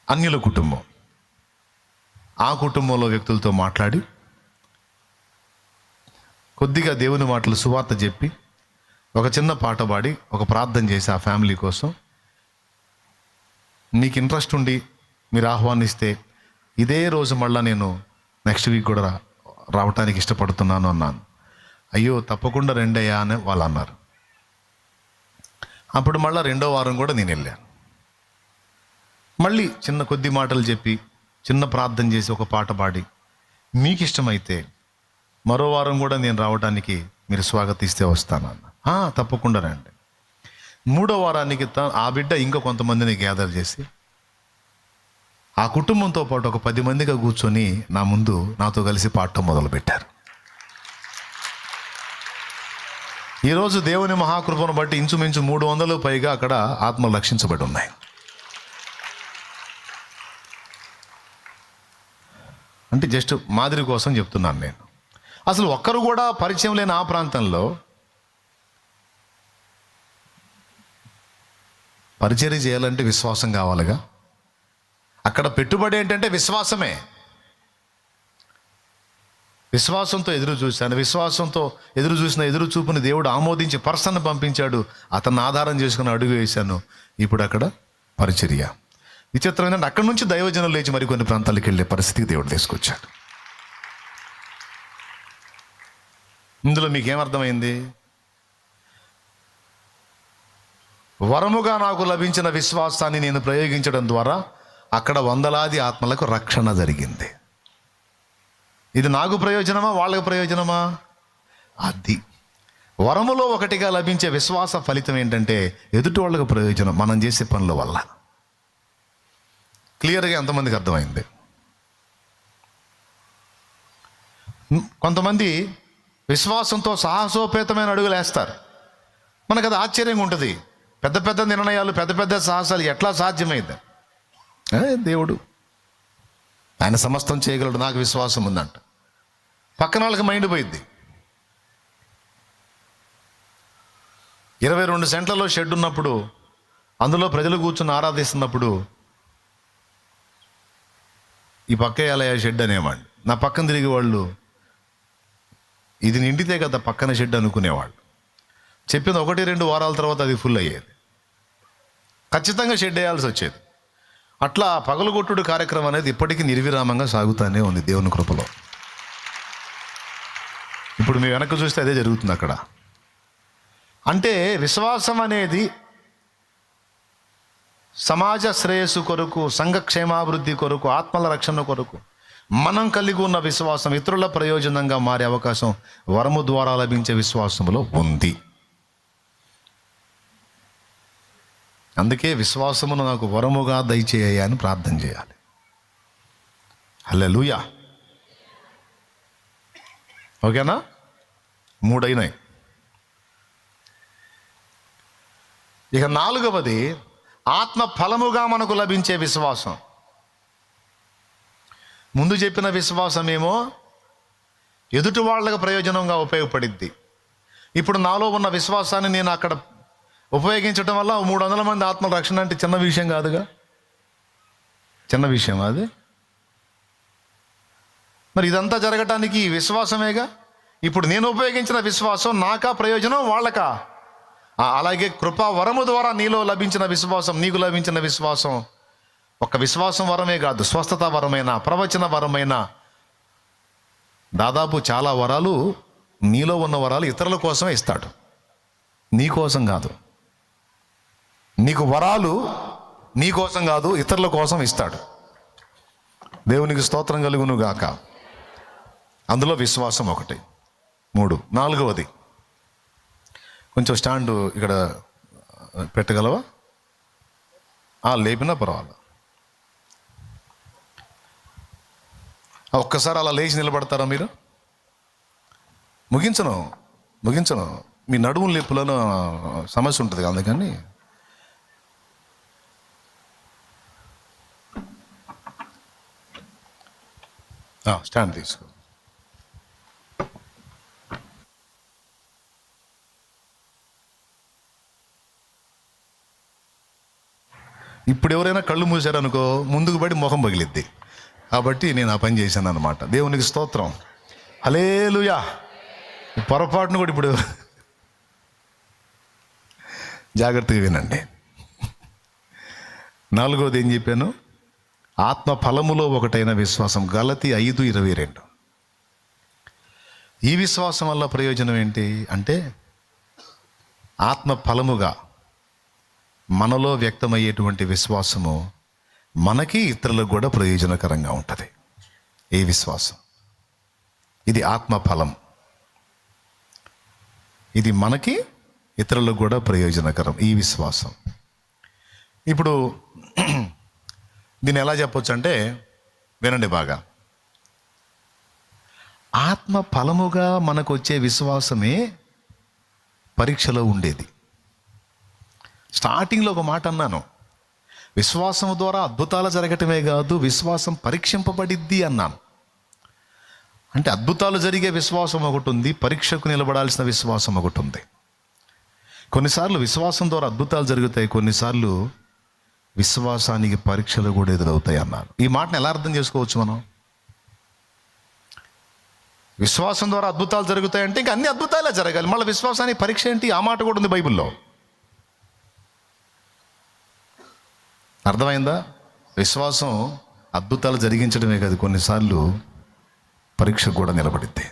అన్యుల కుటుంబం. ఆ కుటుంబంలో వ్యక్తులతో మాట్లాడి కొద్దిగా దేవుని మాటలు సువార్త చెప్పి ఒక చిన్న పాట పాడి ఒక ప్రార్థన చేసి ఆ ఫ్యామిలీ కోసం, మీకు ఇంట్రెస్ట్ ఉండి మీరు ఆహ్వానిస్తే ఇదే రోజు మళ్ళీ నేను నెక్స్ట్ వీక్ కూడా రావటానికి ఇష్టపడుతున్నాను అన్నాను. అయ్యో తప్పకుండా రెండయ్యా అని వాళ్ళు అన్నారు. అప్పుడు మళ్ళీ రెండో వారం కూడా నేను వెళ్ళాను. మళ్ళీ చిన్న కొద్ది మాటలు చెప్పి చిన్న ప్రార్థన చేసి ఒక పాట పాడి, మీకు ఇష్టమైతే మరో వారం కూడా నేను రావడానికి మీరు స్వాగతిస్తే వస్తానన్న. తప్పకుండా రండి. మూడో వారానికి ఆ బిడ్డ ఇంకా కొంతమందిని గ్యాదర్ చేసి ఆ కుటుంబంతో పాటు ఒక 10 మందిగా కూర్చొని నా ముందు నాతో కలిసి పాడటం మొదలుపెట్టారు. ఈరోజు దేవుని మహాకృపను బట్టి ఇంచుమించు 300 పైగా అక్కడ ఆత్మలు రక్షించబడి ఉన్నాయి. అంటే జస్ట్ మాదిరి కోసం చెప్తున్నాను నేను. అసలు ఒక్కరు కూడా పరిచయం లేని ఆ ప్రాంతంలో పరిచర్య చేయాలంటే విశ్వాసం కావాలిగా. అక్కడ పెట్టుబడి ఏంటంటే విశ్వాసమే. విశ్వాసంతో ఎదురు చూశాను. విశ్వాసంతో ఎదురు చూసిన ఎదురు చూపుని దేవుడు ఆమోదించి పర్సన్ పంపించాడు. అతన్ని ఆధారం చేసుకుని అడుగు వేశాను. ఇప్పుడు అక్కడ పరిచర్య. విచిత్రం ఏంటంటే అక్కడి నుంచి దైవజనులు లేచి మరికొన్ని ప్రాంతాలకు వెళ్ళే పరిస్థితికి దేవుడు తీసుకొచ్చాడు. ఇందులో మీకేమర్థమైంది? వరముగా నాకు లభించిన విశ్వాసాన్ని నేను ప్రయోగించడం ద్వారా అక్కడ వందలాది ఆత్మలకు రక్షణ జరిగింది. ఇది నాకు ప్రయోజనమా, వాళ్ళకి ప్రయోజనమా? అది వరములో ఒకటిగా లభించే విశ్వాస ఫలితం ఏంటంటే ఎదుటి వాళ్ళకు ప్రయోజనం, మనం చేసే పనుల వల్ల. క్లియర్గా ఎంతమందికి అర్థమైంది? కొంతమంది విశ్వాసంతో సాహసోపేతమైన అడుగులు వేస్తారు. మనకు అది ఆశ్చర్యంగా ఉంటుంది. పెద్ద పెద్ద నిర్ణయాలు, పెద్ద పెద్ద సాహసాలు ఎట్లా సాధ్యమైంది? దేవుడు ఆయన సమస్తం చేయగలడు, నాకు విశ్వాసం ఉందంట. పక్కన వాళ్ళకి మైండ్ పోయిద్ది. 22 సెంట్లలో షెడ్ ఉన్నప్పుడు, అందులో ప్రజలు కూర్చుని ఆరాధిస్తున్నప్పుడు ఈ పక్క ఎలా షెడ్ అనేవాళ్ళు. నా పక్కన తిరిగి వాళ్ళు ఇది నిండితే కదా పక్కన షెడ్ అనుకునేవాళ్ళు. చెప్పింది 1-2 వారాల తర్వాత అది ఫుల్ అయ్యేది. ఖచ్చితంగా షెడ్ వేయాల్సి వచ్చేది. అట్లా పగలగొట్టుడు కార్యక్రమం అనేది ఇప్పటికీ నిర్విరామంగా సాగుతూనే ఉంది దేవుని కృపలో. ఇప్పుడు మీ వెనక్కి చూస్తే అదే జరుగుతుంది అక్కడ. అంటే విశ్వాసం అనేది సమాజ శ్రేయస్సు కొరకు, సంఘ క్షేమాభివృద్ధి కొరకు, ఆత్మల రక్షణ కొరకు మనం కలిగి ఉన్న విశ్వాసం ఇతరుల ప్రయోజనంగా మారే అవకాశం వరము ద్వారా లభించే విశ్వాసంలో ఉంది. అందుకే విశ్వాసమును నాకు వరముగా దయచేయ అని ప్రార్థన చేయాలి. హల్లెలూయా. ఓకేనా? 3 అయినాయి. ఇక 4వది ఆత్మ ఫలముగా మనకు లభించే విశ్వాసం. ముందు చెప్పిన విశ్వాసం ఏమో ఎదుటి వాళ్ళకు ప్రయోజనంగా ఉపయోగపడిద్ది. ఇప్పుడు నాలో ఉన్న విశ్వాసాన్ని నేను అక్కడ ఉపయోగించడం వల్ల 300 మంది ఆత్మల రక్షణ అంటే చిన్న విషయం కాదుగా. చిన్న విషయం అది. మరి ఇదంతా జరగటానికి విశ్వాసమేగా. ఇప్పుడు నేను ఉపయోగించిన విశ్వాసం నాకా ప్రయోజనం, వాళ్ళకా? అలాగే కృపా వరము ద్వారా నీలో లభించిన విశ్వాసం, నీకు లభించిన విశ్వాసం ఒక విశ్వాసం వరమే కాదు, స్వస్థత వరమైన, ప్రవచన వరమైన, దాదాపు చాలా వరాలు, నీలో ఉన్న వరాలు ఇతరుల కోసమే ఇస్తాడు, నీ కోసం కాదు. నీకు వరాలు నీ కోసం కాదు, ఇతరుల కోసం ఇస్తాడు. దేవునికి స్తోత్రం కలుగును గాక. అందులో విశ్వాసం ఒకటి. 3. 4వది కొంచెం స్టాండ్ ఇక్కడ పెట్టగలవా? లేపినా పర్వాలేదు. ఒక్కసారి అలా లేచి నిలబడతారా మీరు? ముగించను మీ నడుము లేపులను సమస్య ఉంటుంది, అందుకని స్టాండ్ తీసుకో. ఇప్పుడు ఎవరైనా కళ్ళు మూసారనుకో ముందుకు పడి ముఖం పగిలిద్ది. కాబట్టి నేను ఆ పని చేశాను అనమాట. దేవునికి స్తోత్రం, హల్లెలూయా. పొరపాటును కూడా ఇప్పుడు జాగ్రత్తగా వినండి. 4వది ఏం చెప్పాను? ఆత్మ ఫలములో ఒకటైన విశ్వాసం. గలతీ 5:22. ఈ విశ్వాసం వల్ల ప్రయోజనం ఏంటి అంటే, ఆత్మ ఫలముగా మనలో వ్యక్తమయ్యేటువంటి విశ్వాసము మనకి ఇతరులకు కూడా ప్రయోజనకరంగా ఉంటుంది. ఈ విశ్వాసం, ఇది ఆత్మ ఫలం, ఇది మనకి ఇతరులకు కూడా ప్రయోజనకరం, ఈ విశ్వాసం. ఇప్పుడు దీన్ని ఎలా చెప్పొచ్చు అంటే, వినండి బాగా. ఆత్మ ఫలముగా మనకు వచ్చే విశ్వాసమే పరీక్షలో ఉండేది. స్టార్టింగ్లో ఒక మాట అన్నాను, విశ్వాసం ద్వారా అద్భుతాలు జరగటమే కాదు, విశ్వాసం పరీక్షింపబడిద్ది అన్నాను. అంటే అద్భుతాలు జరిగే విశ్వాసం ఒకటి ఉంది, పరీక్షకు నిలబడాల్సిన విశ్వాసం ఒకటి ఉంది. కొన్నిసార్లు విశ్వాసం ద్వారా అద్భుతాలు జరుగుతాయి, కొన్నిసార్లు విశ్వాసానికి పరీక్షలు కూడా ఎదురవుతాయి అన్నాను. ఈ మాటను ఎలా అర్థం చేసుకోవచ్చు మనం? విశ్వాసం ద్వారా అద్భుతాలు జరుగుతాయంటే ఇంకా అన్ని అద్భుతాలే జరగాలి, మళ్ళీ విశ్వాసానికి పరీక్ష ఏంటి? ఆ మాట కూడా ఉంది బైబిల్లో. అర్థమైందా? విశ్వాసం అద్భుతాలు జరిగించడమే కాదు, కొన్నిసార్లు పరీక్ష కూడా నిలబడిద్ది.